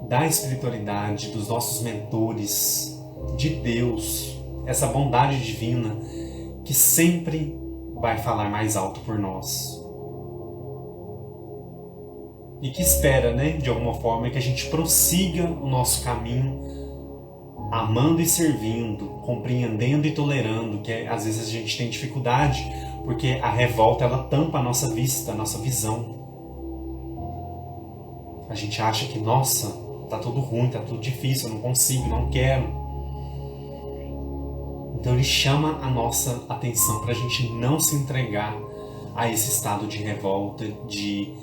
Speaker 1: da espiritualidade, dos nossos mentores, de Deus, essa bondade divina que sempre vai falar mais alto por nós. E que espera, né, de alguma forma, que a gente prossiga o nosso caminho amando e servindo, compreendendo e tolerando, que às vezes a gente tem dificuldade, porque a revolta ela tampa a nossa vista, a nossa visão. A gente acha que, nossa, tá tudo ruim, tá tudo difícil, eu não consigo, não quero. Então ele chama a nossa atenção para a gente não se entregar a esse estado de revolta, de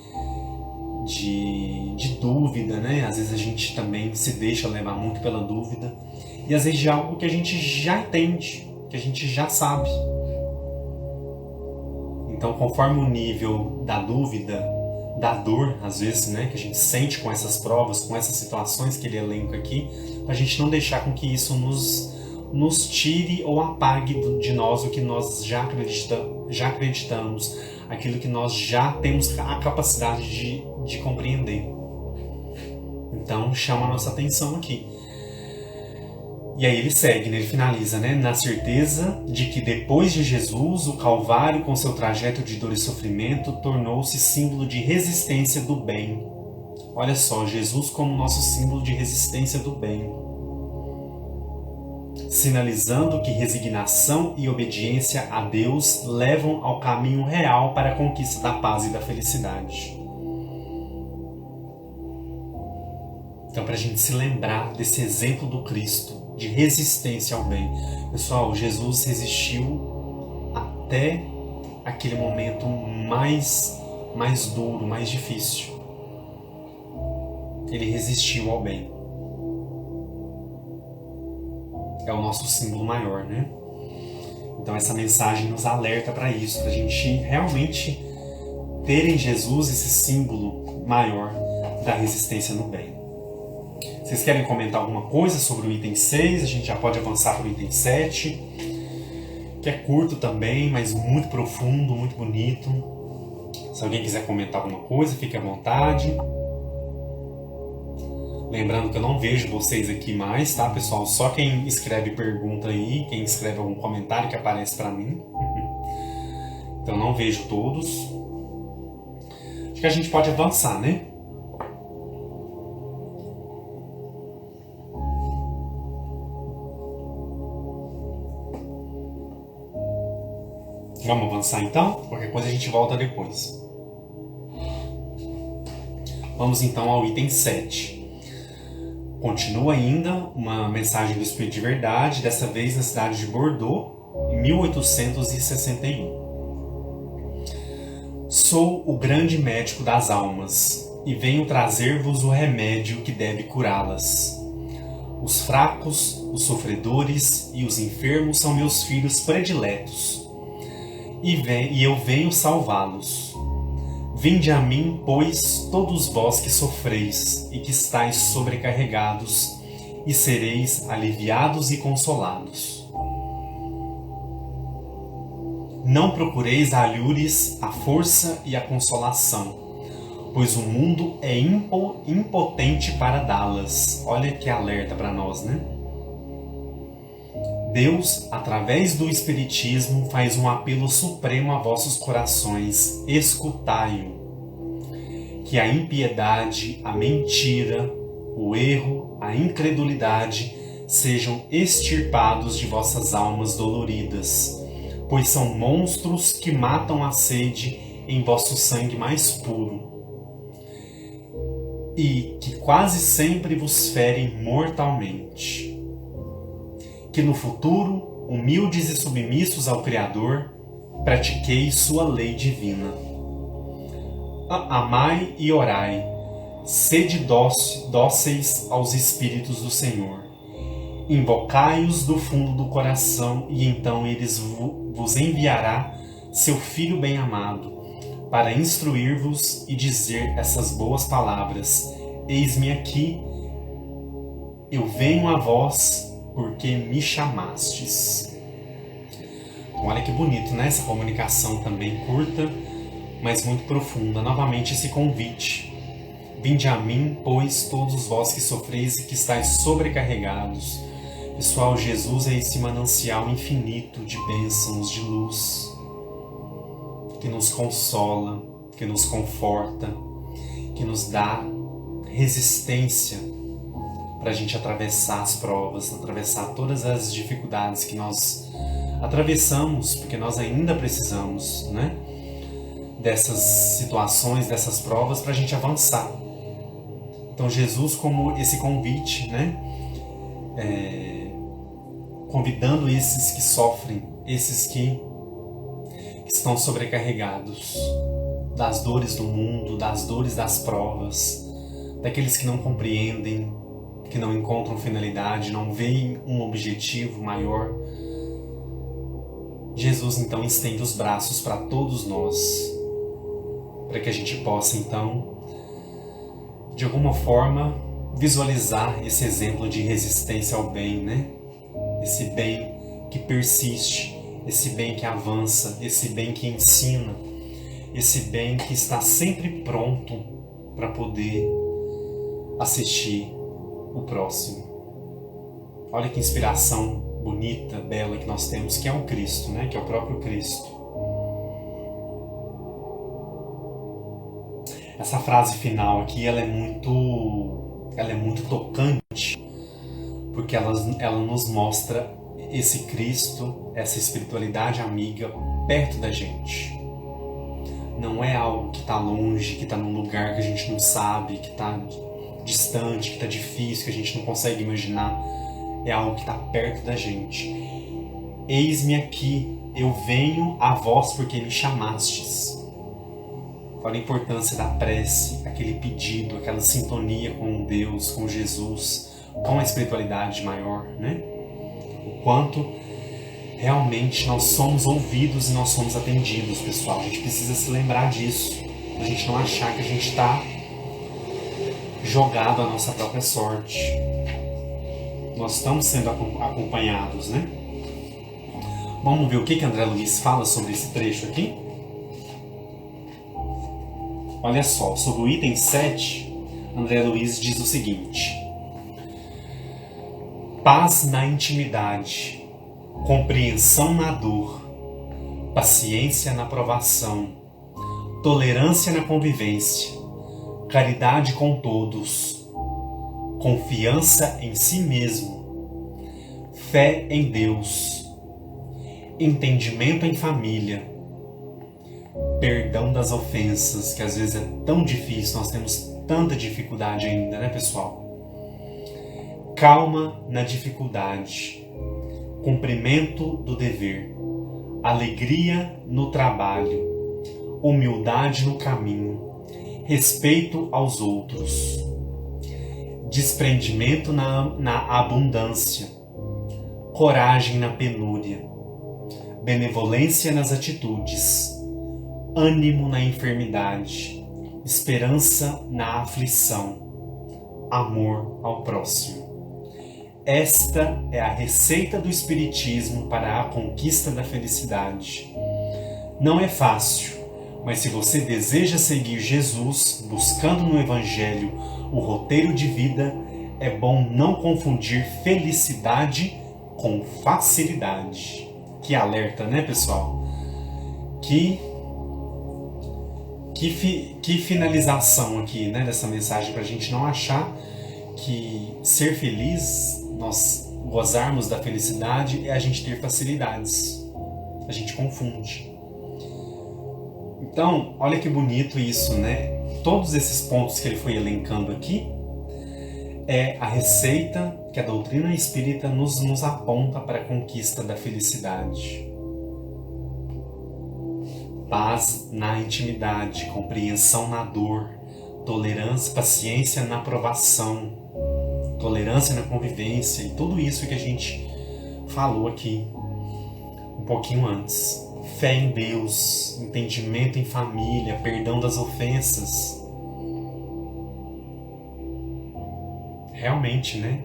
Speaker 1: dúvida, né? Às vezes a gente também se deixa levar muito pela dúvida e às vezes de algo que a gente já entende, que a gente já sabe. Então, conforme o nível da dúvida, da dor, às vezes, né, que a gente sente com essas provas, com essas situações que ele elenca aqui, para a gente não deixar com que isso nos tire ou apague de nós o que nós já acreditamos, aquilo que nós já temos a capacidade de compreender. Então chama a nossa atenção aqui. E aí ele segue, né? Ele finaliza, né? Na certeza de que depois de Jesus, o Calvário, com seu trajeto de dor e sofrimento, tornou-se símbolo de resistência do bem. Olha só, Jesus como nosso símbolo de resistência do bem. sinalizando que resignação e obediência a Deus levam ao caminho real para a conquista da paz e da felicidade. Então, para a gente se lembrar desse exemplo do Cristo, de resistência ao bem. Pessoal, Jesus resistiu até aquele momento mais duro, mais difícil. Ele resistiu ao bem. É o nosso símbolo maior, né? Então essa mensagem nos alerta para isso, para a gente realmente ter em Jesus esse símbolo maior da resistência no bem. Vocês querem comentar alguma coisa sobre o item 6? A gente já pode avançar para o item 7, que é curto também, mas muito profundo, muito bonito. Se alguém quiser comentar alguma coisa, fique à vontade. Lembrando que eu não vejo vocês aqui mais, tá, pessoal? Só quem escreve pergunta aí, quem escreve algum comentário que aparece para mim. Então não vejo todos. Acho que a gente pode avançar, né? Vamos avançar então? Qualquer coisa a gente volta depois. Vamos então ao item 7. Continua ainda uma mensagem do Espírito de Verdade, dessa vez na cidade de Bordeaux, em 1861. Sou o grande médico das almas, e venho trazer-vos o remédio que deve curá-las. Os fracos, os sofredores e os enfermos são meus filhos prediletos, e eu venho salvá-los. Vinde a mim, pois, todos vós que sofreis e que estáis sobrecarregados, e sereis aliviados e consolados. Não procureis a alhures, a força e a consolação, pois o mundo é impotente para dá-las. Olha que alerta para nós, né? Deus, através do Espiritismo, faz um apelo supremo a vossos corações. Escutai-o. Que a impiedade, a mentira, o erro, a incredulidade sejam extirpados de vossas almas doloridas, pois são monstros que matam a sede em vosso sangue mais puro e que quase sempre vos ferem mortalmente. Que no futuro, humildes e submissos ao Criador, pratiqueis sua lei divina. Amai e orai, sede dóceis aos Espíritos do Senhor. Invocai-os do fundo do coração, e então eles vos enviará seu Filho bem-amado, para instruir-vos e dizer essas boas palavras: Eis-me aqui, eu venho a vós, porque me chamastes. Então, olha que bonito, né? Essa comunicação também curta, mas muito profunda. Novamente esse convite. Vinde a mim, pois, todos vós que sofreis e que estáis sobrecarregados. Pessoal, Jesus é esse manancial infinito de bênçãos, de luz, que nos consola, que nos conforta, que nos dá resistência para a gente atravessar as provas, atravessar todas as dificuldades que nós atravessamos, porque nós ainda precisamos, né, dessas situações, dessas provas, para a gente avançar. Então Jesus, como esse convite, né, convidando esses que sofrem, esses que estão sobrecarregados das dores do mundo, das dores das provas, daqueles que não compreendem, que não encontram finalidade, não veem um objetivo maior. Jesus então estende os braços para todos nós, para que a gente possa então, de alguma forma, visualizar esse exemplo de resistência ao bem, né? Esse bem que persiste, esse bem que avança, esse bem que ensina, esse bem que está sempre pronto para poder assistir o próximo. Olha que inspiração bonita, bela que nós temos, que é o Cristo, né? Que é o próprio Cristo. Essa frase final aqui, ela é muito tocante, porque ela nos mostra esse Cristo, essa espiritualidade amiga perto da gente. Não é algo que está longe, que está num lugar que a gente não sabe, que está distante, que está difícil, que a gente não consegue imaginar. É algo que está perto da gente. Eis-me aqui, eu venho a vós porque me chamastes. Olha a importância da prece, aquele pedido, aquela sintonia com Deus, com Jesus, com a espiritualidade maior, né? O quanto realmente nós somos ouvidos e nós somos atendidos, pessoal. A gente precisa se lembrar disso, a gente não achar que a gente está jogado à nossa própria sorte. Nós estamos sendo acompanhados, né? Vamos ver o que André Luiz fala sobre esse trecho aqui? Olha só, sobre o item 7, André Luiz diz o seguinte: paz na intimidade, compreensão na dor, paciência na provação, tolerância na convivência, caridade com todos, confiança em si mesmo, fé em Deus, entendimento em família, perdão das ofensas, que às vezes é tão difícil, nós temos tanta dificuldade ainda, né, pessoal? Calma na dificuldade, cumprimento do dever, alegria no trabalho, humildade no caminho, respeito aos outros, desprendimento na abundância, coragem na penúria, benevolência nas atitudes, ânimo na enfermidade, esperança na aflição, amor ao próximo. Esta é a receita do Espiritismo para a conquista da felicidade. Não é fácil, mas se você deseja seguir Jesus, buscando no Evangelho o roteiro de vida, é bom não confundir felicidade com facilidade. Que alerta, né, pessoal? Que finalização aqui, né, dessa mensagem, para a gente não achar que ser feliz, nós gozarmos da felicidade, é a gente ter facilidades. A gente confunde. Então, olha que bonito isso, né? Todos esses pontos que ele foi elencando aqui é a receita que a doutrina espírita nos aponta para a conquista da felicidade. Paz na intimidade, compreensão na dor, tolerância, paciência na provação, tolerância na convivência e tudo isso que a gente falou aqui um pouquinho antes. Fé em Deus, entendimento em família, perdão das ofensas. Realmente, né?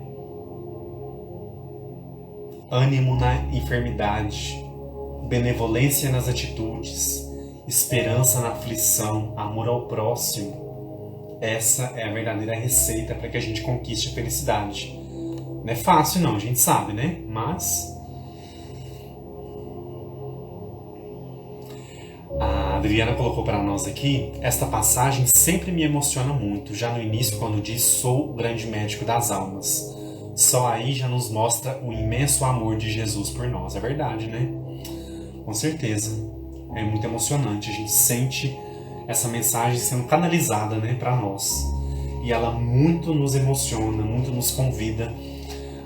Speaker 1: Ânimo na enfermidade, benevolência nas atitudes, esperança na aflição, amor ao próximo. Essa é a verdadeira receita para que a gente conquiste a felicidade. Não é fácil não, a gente sabe, né? Mas a Adriana colocou para nós aqui: esta passagem sempre me emociona muito, já no início quando diz sou o grande médico das almas. Só aí já nos mostra o imenso amor de Jesus por nós. É verdade, né? Com certeza. É muito emocionante, a gente sente essa mensagem sendo canalizada, né, para nós. E ela muito nos emociona, muito nos convida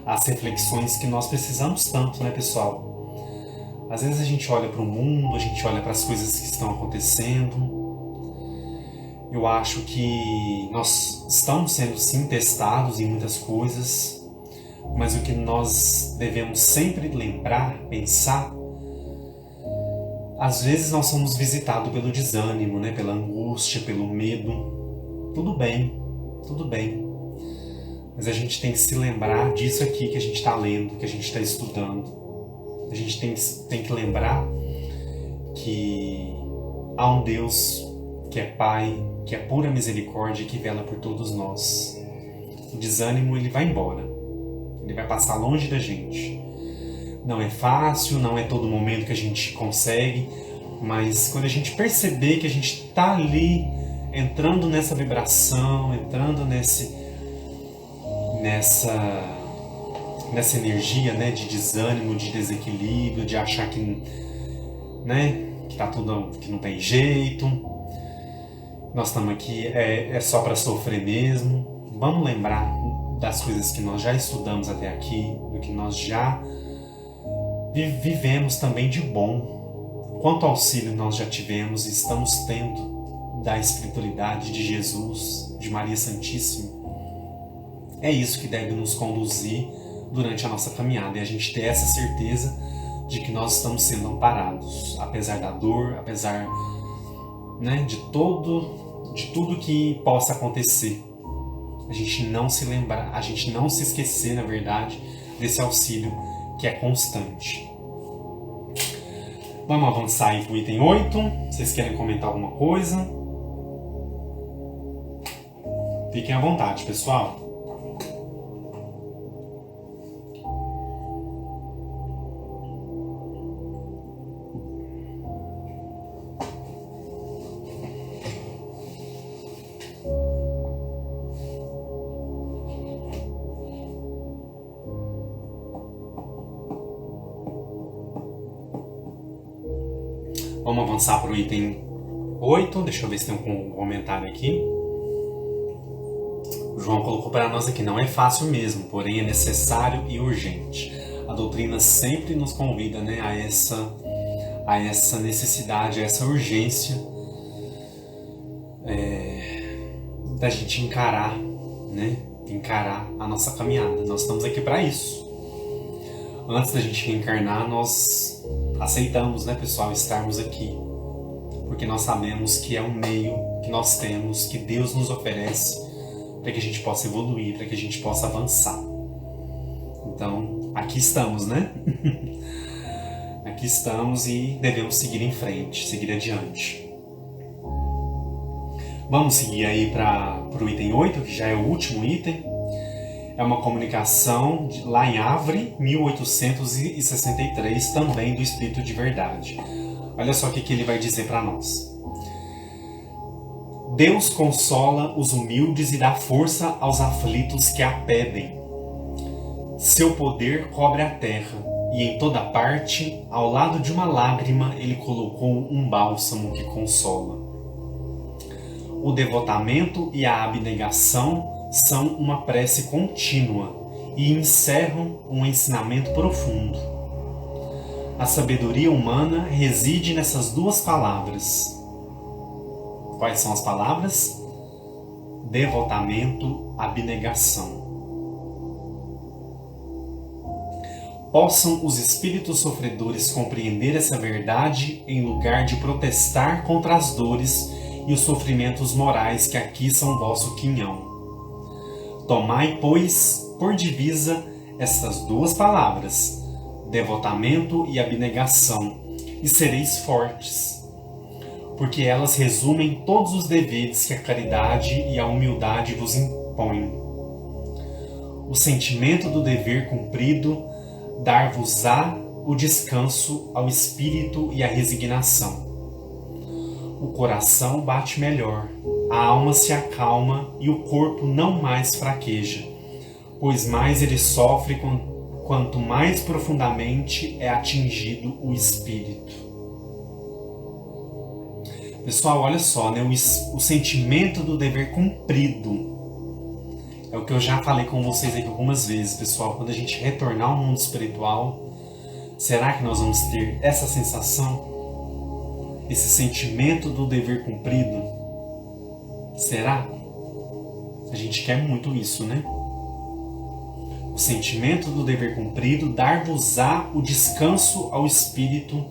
Speaker 1: às reflexões que nós precisamos tanto, né, pessoal? Às vezes a gente olha para o mundo, a gente olha para as coisas que estão acontecendo. Eu acho que nós estamos sendo sim testados em muitas coisas, mas o que nós devemos sempre lembrar, pensar, às vezes nós somos visitados pelo desânimo, né? Pela angústia, pelo medo. Tudo bem, tudo bem. Mas a gente tem que se lembrar disso aqui que a gente está lendo, que a gente está estudando. A gente tem que lembrar que há um Deus que é Pai, que é pura misericórdia e que vela por todos nós. O desânimo, ele vai embora. Ele vai passar longe da gente. Não é fácil, não é todo momento que a gente consegue, mas quando a gente perceber que a gente está ali, entrando nessa vibração, entrando nessa energia, né, de desânimo, de desequilíbrio, de achar que, né, que tá tudo, que não tem jeito, nós estamos aqui é só para sofrer mesmo. Vamos lembrar das coisas que nós já estudamos até aqui, do que nós já vivemos também de bom. Quanto auxílio nós já tivemos e estamos tendo da espiritualidade de Jesus, de Maria Santíssima. É isso que deve nos conduzir durante a nossa caminhada, e a gente ter essa certeza de que nós estamos sendo amparados, apesar da dor, apesar, né, de tudo que possa acontecer. A gente não se lembrar, a gente não se esquecer, na verdade, desse auxílio que é constante. Vamos avançar aí para o item 8. Vocês querem comentar alguma coisa? Fiquem à vontade, pessoal. Vamos avançar para o item 8. Deixa eu ver se tem um comentário aqui. O João colocou para nós aqui: não é fácil mesmo, porém é necessário e urgente. A doutrina sempre nos convida, né, a essa necessidade, a essa urgência da gente encarar, né, encarar a nossa caminhada. Nós estamos aqui para isso. Antes da gente reencarnar, nós aceitamos, né, pessoal, estarmos aqui, porque nós sabemos que é um meio que nós temos, que Deus nos oferece para que a gente possa evoluir, para que a gente possa avançar. Então, aqui estamos, né? Aqui estamos e devemos seguir em frente, seguir adiante. Vamos seguir aí para o item 8, que já é o último item. É uma comunicação lá em Havre, 1863, também do Espírito de Verdade. Olha só o que ele vai dizer para nós. Deus consola os humildes e dá força aos aflitos que a pedem. Seu poder cobre a terra, e em toda parte, ao lado de uma lágrima, ele colocou um bálsamo que consola. O devotamento e a abnegação são uma prece contínua e encerram um ensinamento profundo. A sabedoria humana reside nessas duas palavras. Quais são as palavras? Devotamento, abnegação. Possam os espíritos sofredores compreender essa verdade em lugar de protestar contra as dores e os sofrimentos morais que aqui são vosso quinhão. Tomai, pois, por divisa estas duas palavras, devotamento e abnegação, e sereis fortes, porque elas resumem todos os deveres que a caridade e a humildade vos impõem. O sentimento do dever cumprido dar-vos-á o descanso ao espírito e a resignação. O coração bate melhor, a alma se acalma e o corpo não mais fraqueja, pois mais ele sofre quanto mais profundamente é atingido o espírito. Pessoal, olha só, né? O sentimento do dever cumprido é o que eu já falei com vocês aqui algumas vezes, pessoal. Quando a gente retornar ao mundo espiritual, será que nós vamos ter essa sensação? Esse sentimento do dever cumprido? Será? A gente quer muito isso, né? O sentimento do dever cumprido dar-vos-á o descanso ao espírito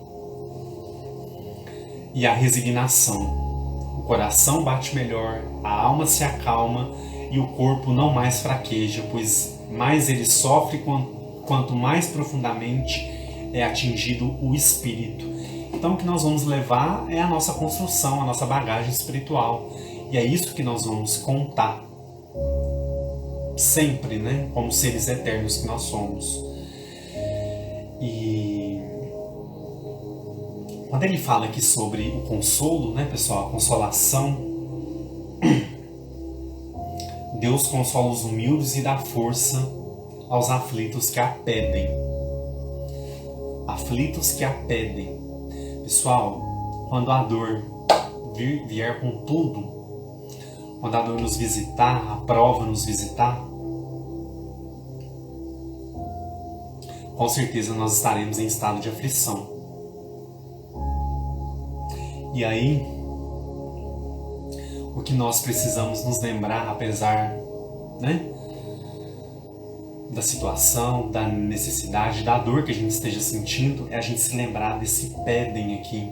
Speaker 1: e a resignação. O coração bate melhor, a alma se acalma e o corpo não mais fraqueja, pois mais ele sofre quanto mais profundamente é atingido o espírito. Então o que nós vamos levar é a nossa construção, a nossa bagagem espiritual. E é isso que nós vamos contar. Sempre, né? Como seres eternos que nós somos. E quando ele fala aqui sobre o consolo, né, pessoal? A consolação. Deus consola os humildes e dá força aos aflitos que a pedem. Aflitos que a pedem. Pessoal, quando a dor vier com tudo, quando a dor nos visitar, a prova nos visitar, com certeza nós estaremos em estado de aflição. E aí, o que nós precisamos nos lembrar, apesar, da situação, da necessidade, da dor que a gente esteja sentindo, é a gente se lembrar desse pedem aqui.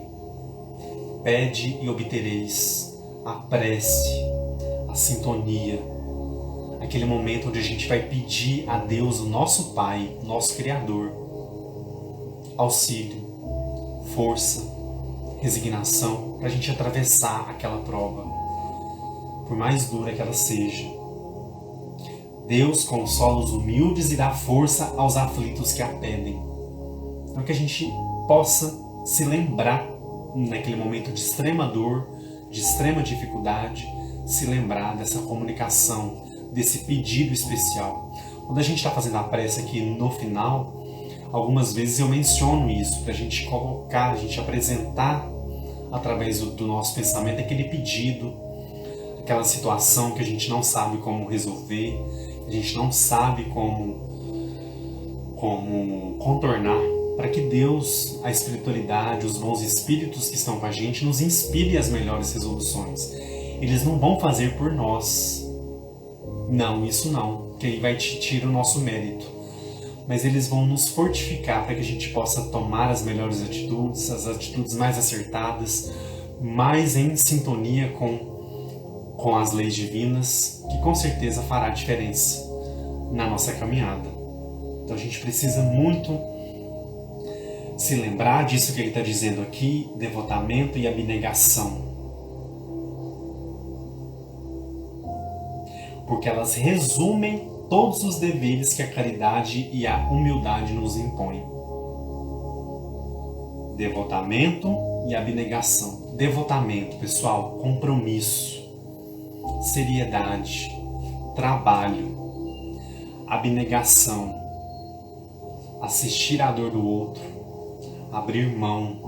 Speaker 1: Pede e obtereis. A prece, a sintonia, aquele momento onde a gente vai pedir a Deus, o nosso Pai, nosso Criador, auxílio, força, resignação, para a gente atravessar aquela prova, por mais dura que ela seja. Deus consola os humildes e dá força aos aflitos que a pedem. Então que a gente possa se lembrar, naquele momento de extrema dor, de extrema dificuldade, se lembrar dessa comunicação, desse pedido especial. Quando a gente está fazendo a prece aqui no final, algumas vezes eu menciono isso, para a gente colocar, a gente apresentar através do nosso pensamento aquele pedido, aquela situação que a gente não sabe como resolver, a gente não sabe como contornar, para que Deus, a espiritualidade, os bons espíritos que estão com a gente, nos inspire as melhores resoluções. Eles não vão fazer por nós. Não, isso não, que aí vai tirar o nosso mérito. Mas eles vão nos fortificar para que a gente possa tomar as melhores atitudes, as atitudes mais acertadas, mais em sintonia com as leis divinas, que com certeza fará diferença na nossa caminhada. Então a gente precisa muito se lembrar disso que ele está dizendo aqui, devotamento e abnegação. Porque elas resumem todos os deveres que a caridade e a humildade nos impõem. Devotamento e abnegação. Devotamento, pessoal, compromisso, seriedade, trabalho. Abnegação, assistir à dor do outro, abrir mão,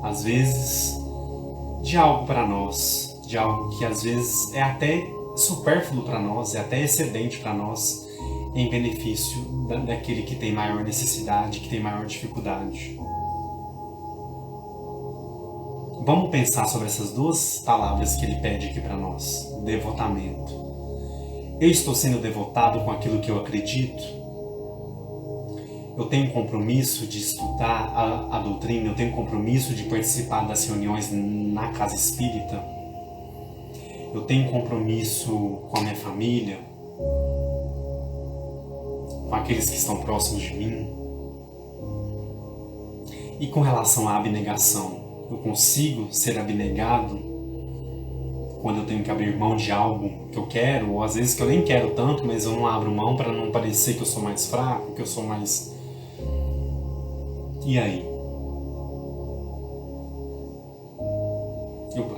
Speaker 1: às vezes, de algo para nós, de algo que às vezes é até supérfluo para nós, é até excedente para nós, em benefício daquele que tem maior necessidade, que tem maior dificuldade. Vamos pensar sobre essas duas palavras que ele pede aqui para nós. Devotamento. Eu estou sendo devotado com aquilo que eu acredito? Eu tenho compromisso de estudar a doutrina? Eu tenho compromisso de participar das reuniões na casa espírita? Eu tenho compromisso com a minha família? Com aqueles que estão próximos de mim? E com relação à abnegação? Eu consigo ser abnegado quando eu tenho que abrir mão de algo que eu quero, ou às vezes que eu nem quero tanto, mas eu não abro mão para não parecer que eu sou mais fraco, que eu sou mais... E aí?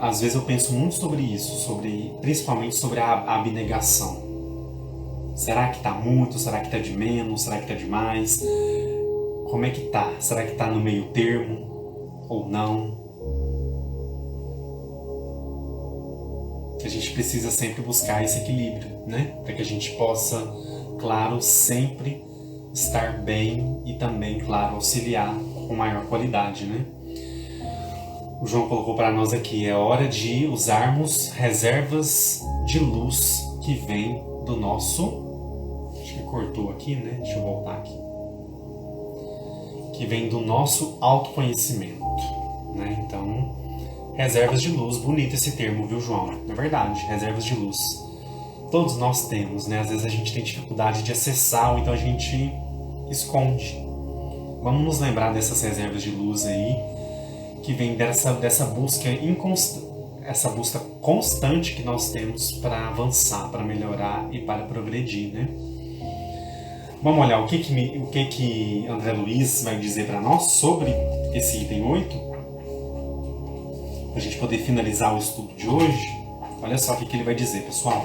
Speaker 1: Às vezes eu penso muito sobre isso, principalmente sobre a abnegação. Será que está muito? Será que está de menos? Será que está demais? Como é que tá? Será que está no meio termo? Ou não? A gente precisa sempre buscar esse equilíbrio, para que a gente possa, claro, sempre estar bem e também, claro, auxiliar com maior qualidade, O João colocou para nós aqui, é hora de usarmos reservas de luz que vem do nosso... Acho que cortou aqui, Deixa eu voltar aqui. Que vem do nosso autoconhecimento, Então, reservas de luz, bonito esse termo, viu, João? É verdade, reservas de luz. Todos nós temos, Às vezes a gente tem dificuldade de acessar, ou então a gente esconde. Vamos nos lembrar dessas reservas de luz aí, que vem dessa busca essa busca constante que nós temos para avançar, para melhorar e para progredir, Vamos olhar o que André Luiz vai dizer para nós sobre esse item 8, para a gente poder finalizar o estudo de hoje. Olha só o que ele vai dizer, pessoal.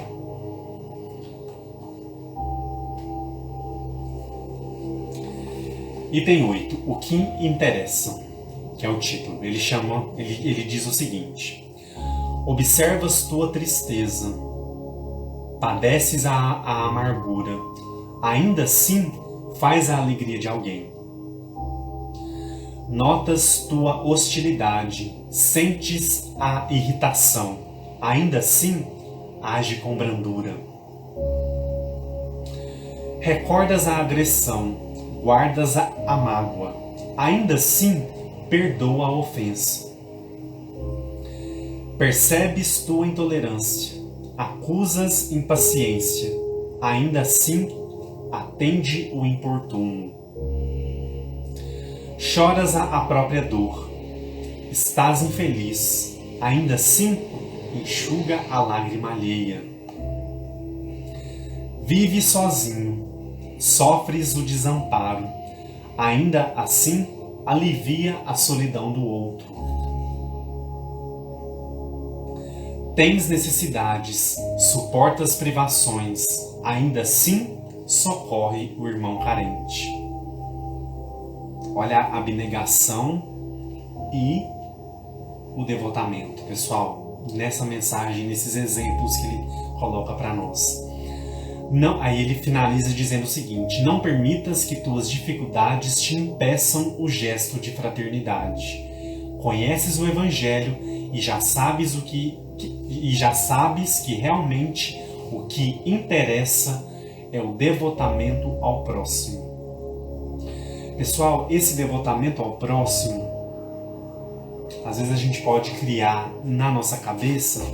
Speaker 1: Item 8. O que interessa, que é o título. Ele diz o seguinte: observas tua tristeza, padeces a amargura, ainda assim faz a alegria de alguém. Notas tua hostilidade, sentes a irritação, ainda assim age com brandura. Recordas a agressão, guardas a mágoa, ainda assim perdoa a ofensa. Percebes tua intolerância, acusas impaciência, ainda assim atende o importuno. Choras a própria dor, estás infeliz, ainda assim enxuga a lágrima alheia. Vives sozinho, sofres o desamparo, ainda assim alivia a solidão do outro. Tens necessidades, suportas privações, ainda assim socorre o irmão carente. Olha a abnegação e o devotamento, pessoal, nessa mensagem, nesses exemplos que ele coloca para nós. Não, aí ele finaliza dizendo o seguinte: não permitas que tuas dificuldades te impeçam o gesto de fraternidade. Conheces o Evangelho e já sabes que realmente o que interessa é o devotamento ao próximo. Pessoal, esse devotamento ao próximo, às vezes a gente pode criar na nossa cabeça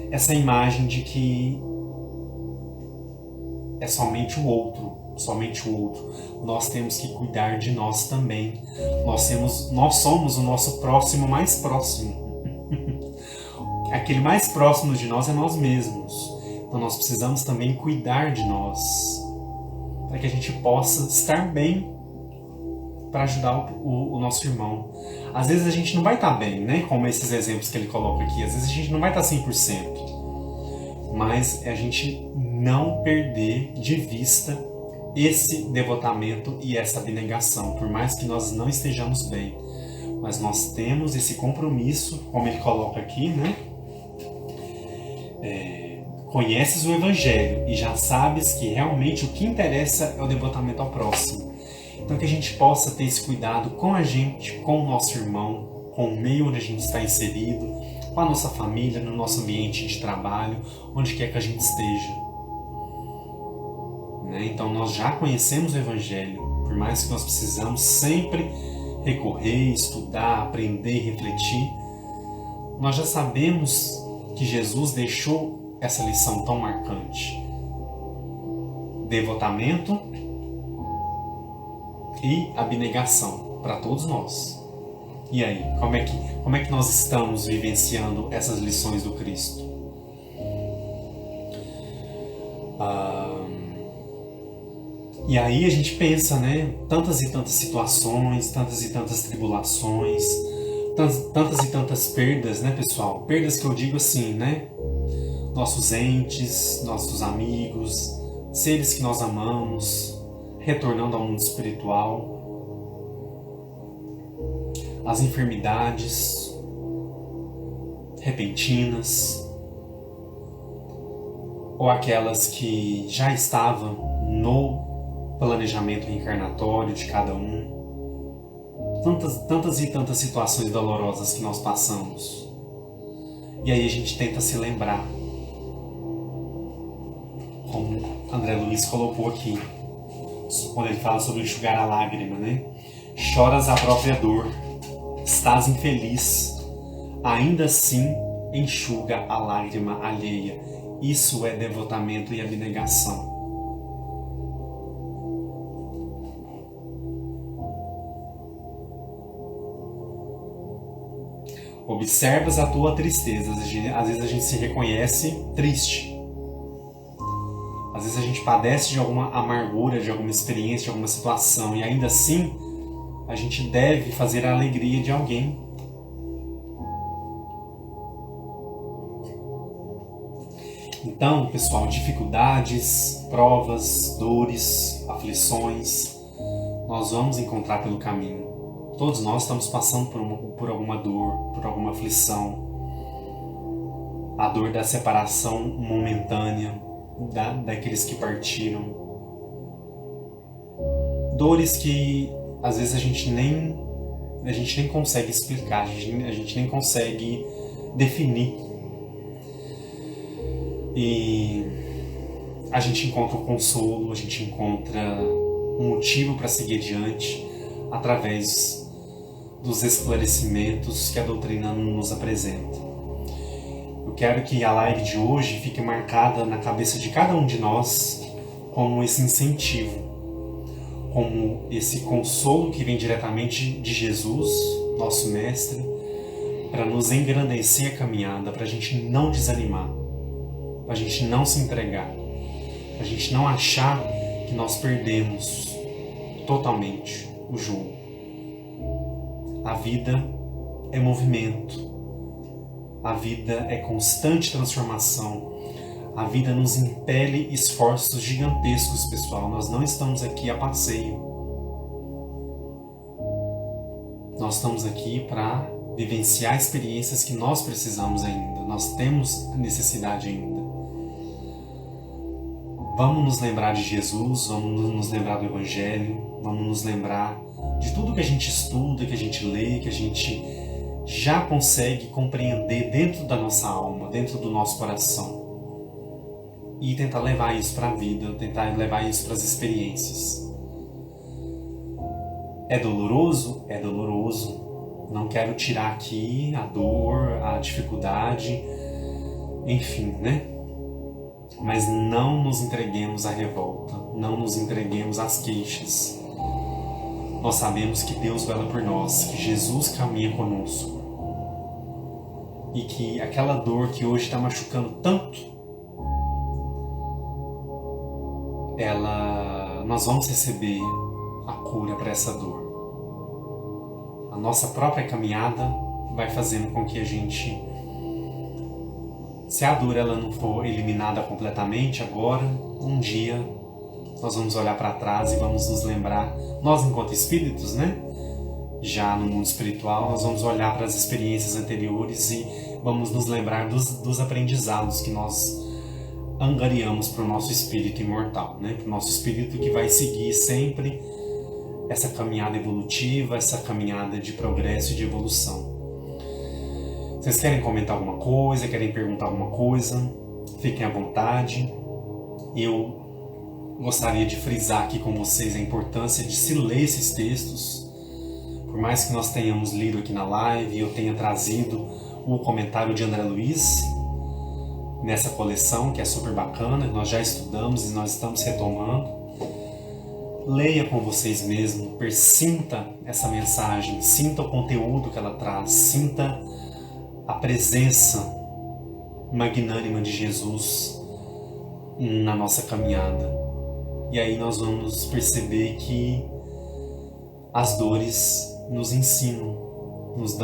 Speaker 1: essa imagem de que é somente o outro, somente o outro. Nós temos que cuidar de nós também. Nós somos o nosso próximo mais próximo. Aquele mais próximo de nós é nós mesmos. Então nós precisamos também cuidar de nós, para que a gente possa estar bem para ajudar o nosso irmão. Às vezes a gente não vai estar bem, né? Como esses exemplos que ele coloca aqui. Às vezes a gente não vai estar 100%. Mas é a gente não perder de vista esse devotamento e essa abnegação. Por mais que nós não estejamos bem, mas nós temos esse compromisso, como ele coloca aqui, né? Conheces o Evangelho e já sabes que realmente o que interessa é o devotamento ao próximo. Então que a gente possa ter esse cuidado com a gente, com o nosso irmão, com o meio onde a gente está inserido, com a nossa família, no nosso ambiente de trabalho, onde quer que a gente esteja. Então nós já conhecemos o Evangelho, por mais que nós precisamos sempre recorrer, estudar, aprender, refletir, nós já sabemos que Jesus deixou essa lição tão marcante. Devotamento e abnegação para todos nós. E aí, como é que nós estamos vivenciando essas lições do Cristo? E aí a gente pensa, né? Tantas e tantas situações, tantas e tantas tribulações, tantas e tantas perdas, né, pessoal? Perdas que eu digo assim, né? Nossos entes, nossos amigos, seres que nós amamos, retornando ao mundo espiritual, as enfermidades repentinas, ou aquelas que já estavam no planejamento reencarnatório de cada um. Tantas e tantas situações dolorosas que nós passamos. E aí a gente tenta se lembrar, como André Luiz colocou aqui, quando ele fala sobre enxugar a lágrima, né? Choras a própria dor, estás infeliz, ainda assim enxuga a lágrima alheia. Isso é devotamento e abnegação. Observas a tua tristeza. Às vezes a gente se reconhece triste. Às vezes a gente padece de alguma amargura, de alguma experiência, de alguma situação, e ainda assim a gente deve fazer a alegria de alguém. Então, pessoal, dificuldades, provas, dores, aflições, nós vamos encontrar pelo caminho. Todos nós estamos passando por alguma dor, por alguma aflição. A dor da separação momentânea daqueles que partiram. Dores que às vezes a gente nem consegue explicar, a gente nem consegue definir. E a gente encontra o consolo, a gente encontra um motivo para seguir adiante através dos esclarecimentos que a doutrina nos apresenta. Eu quero que a live de hoje fique marcada na cabeça de cada um de nós como esse incentivo, como esse consolo que vem diretamente de Jesus, nosso Mestre, para nos engrandecer a caminhada, para a gente não desanimar, para a gente não se entregar, para a gente não achar que nós perdemos totalmente o jogo. A vida é movimento, a vida é constante transformação, a vida nos impele esforços gigantescos, pessoal. Nós não estamos aqui a passeio. Nós estamos aqui para vivenciar experiências que nós precisamos ainda. Nós temos necessidade ainda. Vamos nos lembrar de Jesus, vamos nos lembrar do Evangelho, vamos nos lembrar de tudo que a gente estuda, que a gente lê, que a gente já consegue compreender dentro da nossa alma, dentro do nosso coração. E tentar levar isso para a vida, tentar levar isso para as experiências. É doloroso? É doloroso. Não quero tirar aqui a dor, a dificuldade, enfim, né? Mas não nos entreguemos à revolta, não nos entreguemos às queixas. Nós sabemos que Deus vela por nós, que Jesus caminha conosco. E que aquela dor que hoje está machucando tanto, nós vamos receber a cura para essa dor. A nossa própria caminhada vai fazendo com que a gente, se a dor ela não for eliminada completamente agora, um dia nós vamos olhar para trás e vamos nos lembrar, nós enquanto espíritos, né? Já no mundo espiritual, nós vamos olhar para as experiências anteriores e vamos nos lembrar dos aprendizados que nós angariamos para o nosso espírito imortal, né? Para o nosso espírito que vai seguir sempre essa caminhada evolutiva, essa caminhada de progresso e de evolução. Vocês querem comentar alguma coisa, querem perguntar alguma coisa? Fiquem à vontade. Eu gostaria de frisar aqui com vocês a importância de se ler esses textos. Por mais que nós tenhamos lido aqui na live, eu tenha trazido o comentário de André Luiz nessa coleção, que é super bacana, nós já estudamos e nós estamos retomando. Leia com vocês mesmos, persinta essa mensagem, sinta o conteúdo que ela traz, sinta a presença magnânima de Jesus na nossa caminhada. E aí nós vamos perceber que as dores nos ensinam, nos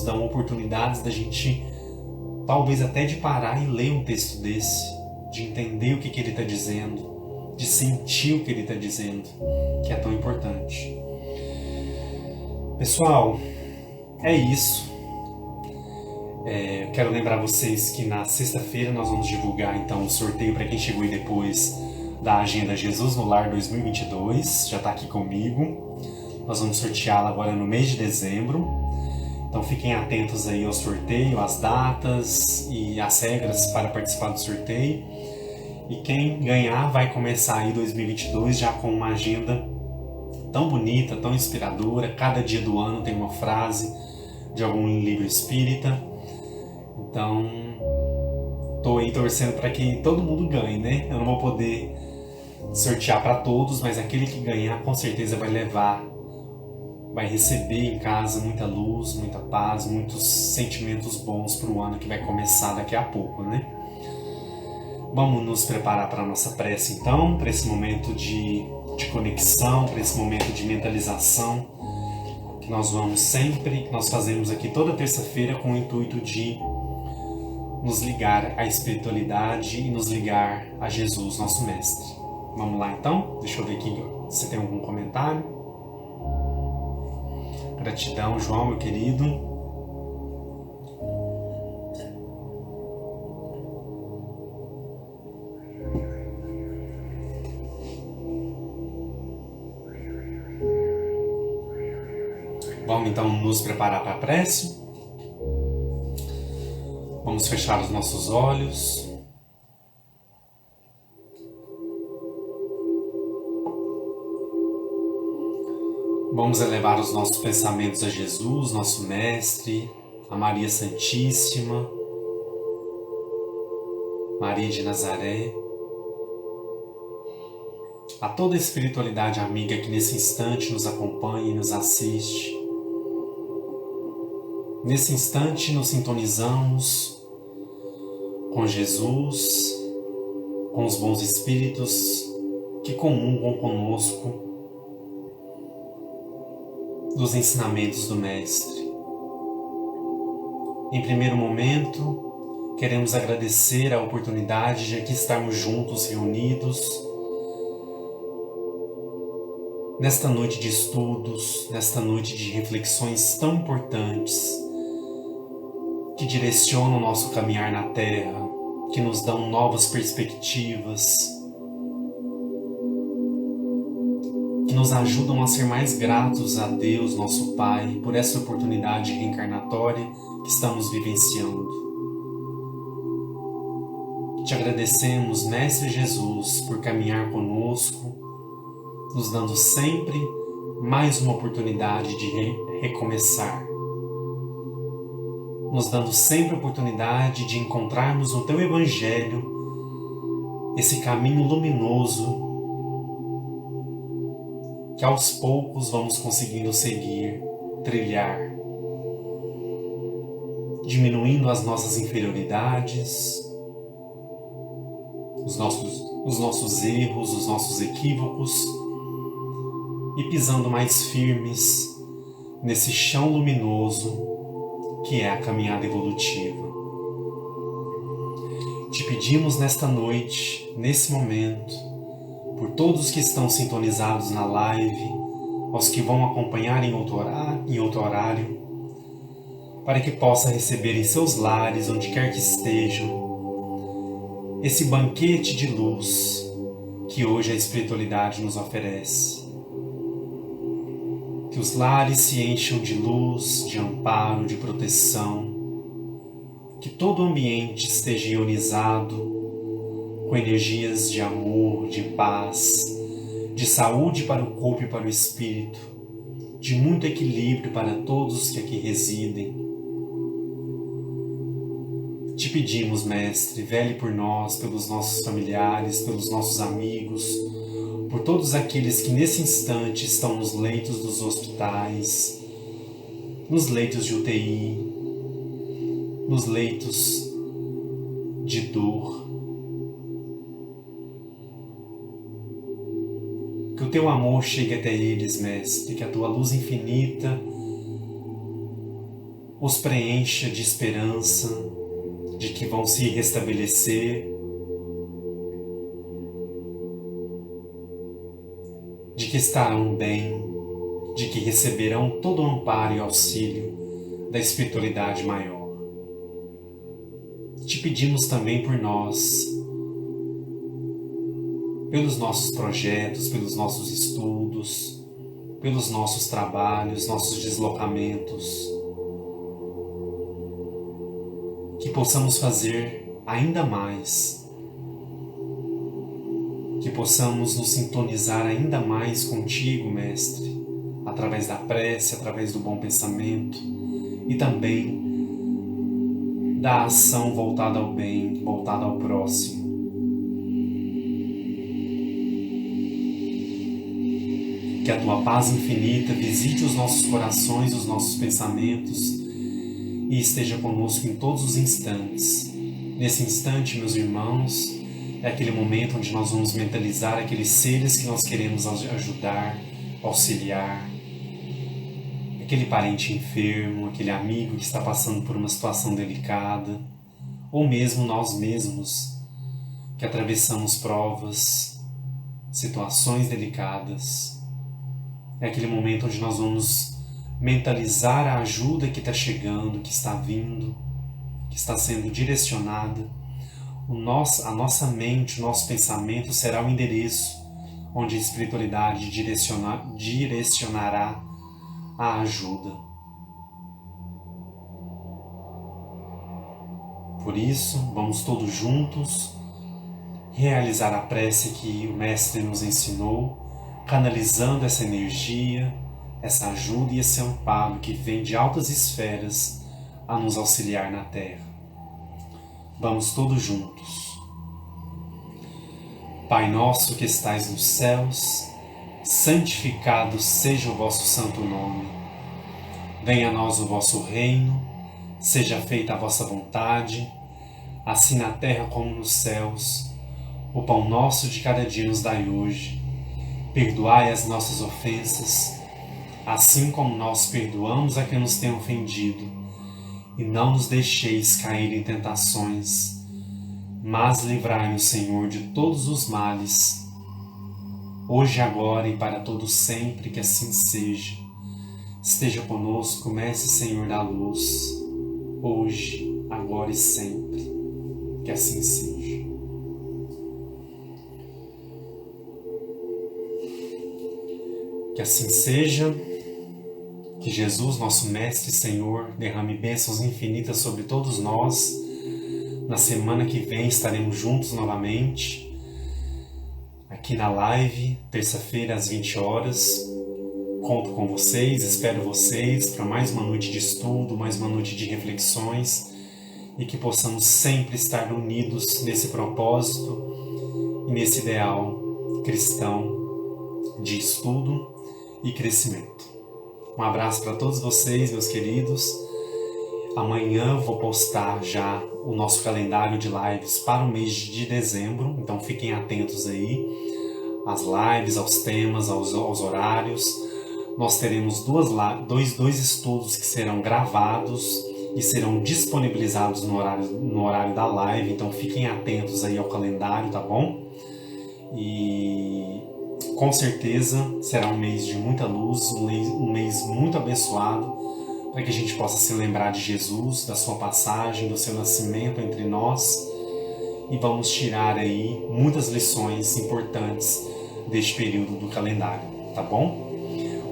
Speaker 1: dão oportunidades da gente, talvez até de parar e ler um texto desse, de entender o que ele está dizendo, de sentir o que ele está dizendo, que é tão importante. Pessoal, é isso. Quero lembrar vocês que na sexta-feira nós vamos divulgar então o sorteio para quem chegou aí depois da Agenda Jesus no Lar 2022, já está aqui comigo. Nós vamos sorteá-la agora no mês de dezembro. Então fiquem atentos aí ao sorteio, às datas e às regras para participar do sorteio. E quem ganhar vai começar aí 2022 já com uma agenda tão bonita, tão inspiradora. Cada dia do ano tem uma frase de algum livro espírita. Então, estou aí torcendo para que todo mundo ganhe, né? Eu não vou poder sortear para todos, mas aquele que ganhar com certeza vai receber em casa muita luz, muita paz, muitos sentimentos bons para o ano que vai começar daqui a pouco, né? Vamos nos preparar para a nossa prece então, para esse momento de conexão, para esse momento de mentalização que nós vamos sempre, que nós fazemos aqui toda terça-feira com o intuito de nos ligar à espiritualidade e nos ligar a Jesus, nosso Mestre. Vamos lá então? Deixa eu ver aqui se tem algum comentário. Gratidão, João, meu querido. Vamos então nos preparar para a prece. Vamos fechar os nossos olhos. Vamos elevar os nossos pensamentos a Jesus, nosso Mestre, a Maria Santíssima, Maria de Nazaré, a toda a espiritualidade amiga que nesse instante nos acompanha e nos assiste. Nesse instante nos sintonizamos com Jesus, com os bons espíritos que comungam conosco dos ensinamentos do Mestre. Em primeiro momento, queremos agradecer a oportunidade de aqui estarmos juntos, reunidos, nesta noite de estudos, nesta noite de reflexões tão importantes, que direcionam o nosso caminhar na Terra, que nos dão novas perspectivas, que nos ajudam a ser mais gratos a Deus, nosso Pai, por essa oportunidade reencarnatória que estamos vivenciando. Te agradecemos, Mestre Jesus, por caminhar conosco, nos dando sempre mais uma oportunidade de recomeçar, nos dando sempre a oportunidade de encontrarmos no Teu Evangelho esse caminho luminoso que aos poucos vamos conseguindo seguir, trilhar, diminuindo as nossas inferioridades, os nossos erros, os nossos equívocos e pisando mais firmes nesse chão luminoso que é a caminhada evolutiva. Te pedimos nesta noite, nesse momento, por todos que estão sintonizados na live, aos que vão acompanhar em outro horário, para que possa receber em seus lares, onde quer que estejam, esse banquete de luz que hoje a espiritualidade nos oferece. Que os lares se encham de luz, de amparo, de proteção, que todo o ambiente esteja ionizado com energias de amor, de paz, de saúde para o corpo e para o espírito, de muito equilíbrio para todos que aqui residem. Te pedimos, Mestre, vele por nós, pelos nossos familiares, pelos nossos amigos, por todos aqueles que nesse instante estão nos leitos dos hospitais, nos leitos de UTI, nos leitos de dor. Que o Teu amor chegue até eles, Mestre, que a Tua luz infinita os preencha de esperança, de que vão se restabelecer, de que estarão bem, de que receberão todo o amparo e auxílio da espiritualidade maior. Te pedimos também por nós, pelos nossos projetos, pelos nossos estudos, pelos nossos trabalhos, nossos deslocamentos, que possamos fazer ainda mais, que possamos nos sintonizar ainda mais contigo, Mestre, através da prece, através do bom pensamento e também da ação voltada ao bem, voltada ao próximo. Que a Tua paz infinita visite os nossos corações, os nossos pensamentos e esteja conosco em todos os instantes. Nesse instante, meus irmãos, é aquele momento onde nós vamos mentalizar aqueles seres que nós queremos ajudar, auxiliar, aquele parente enfermo, aquele amigo que está passando por uma situação delicada, ou mesmo nós mesmos que atravessamos provas, situações delicadas. É aquele momento onde nós vamos mentalizar a ajuda que está chegando, que está vindo, que está sendo direcionada. A nossa mente, o nosso pensamento será o endereço onde a espiritualidade direcionará a ajuda. Por isso, vamos todos juntos realizar a prece que o Mestre nos ensinou, canalizando essa energia, essa ajuda e esse amparo que vem de altas esferas a nos auxiliar na Terra. Vamos todos juntos. Pai nosso que estais nos céus, santificado seja o vosso santo nome. Venha a nós o vosso reino, seja feita a vossa vontade, assim na terra como nos céus. O pão nosso de cada dia nos dai hoje. Perdoai as nossas ofensas, assim como nós perdoamos a quem nos tem ofendido. E não nos deixeis cair em tentações, mas livrai-nos, Senhor, de todos os males, hoje, agora e para todo sempre, que assim seja. Esteja conosco, Mestre Senhor da luz, hoje, agora e sempre, que assim seja. Que assim seja, que Jesus, nosso Mestre e Senhor, derrame bênçãos infinitas sobre todos nós. Na semana que vem estaremos juntos novamente, aqui na live, terça-feira às 20 horas. Conto com vocês, espero vocês para mais uma noite de estudo, mais uma noite de reflexões e que possamos sempre estar unidos nesse propósito e nesse ideal cristão de estudo e crescimento. Um abraço para todos vocês, meus queridos. Amanhã vou postar já o nosso calendário de lives para o mês de dezembro, então fiquem atentos aí às lives, aos temas, aos horários. Nós teremos dois estudos que serão gravados e serão disponibilizados no horário da live, então fiquem atentos aí ao calendário, tá bom? E com certeza será um mês de muita luz, um mês muito abençoado, para que a gente possa se lembrar de Jesus, da sua passagem, do seu nascimento entre nós, e vamos tirar aí muitas lições importantes deste período do calendário, tá bom?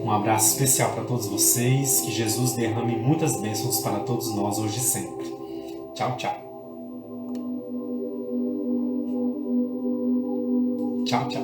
Speaker 1: Um abraço especial para todos vocês, que Jesus derrame muitas bênçãos para todos nós hoje e sempre. Tchau, tchau. Tchau, tchau.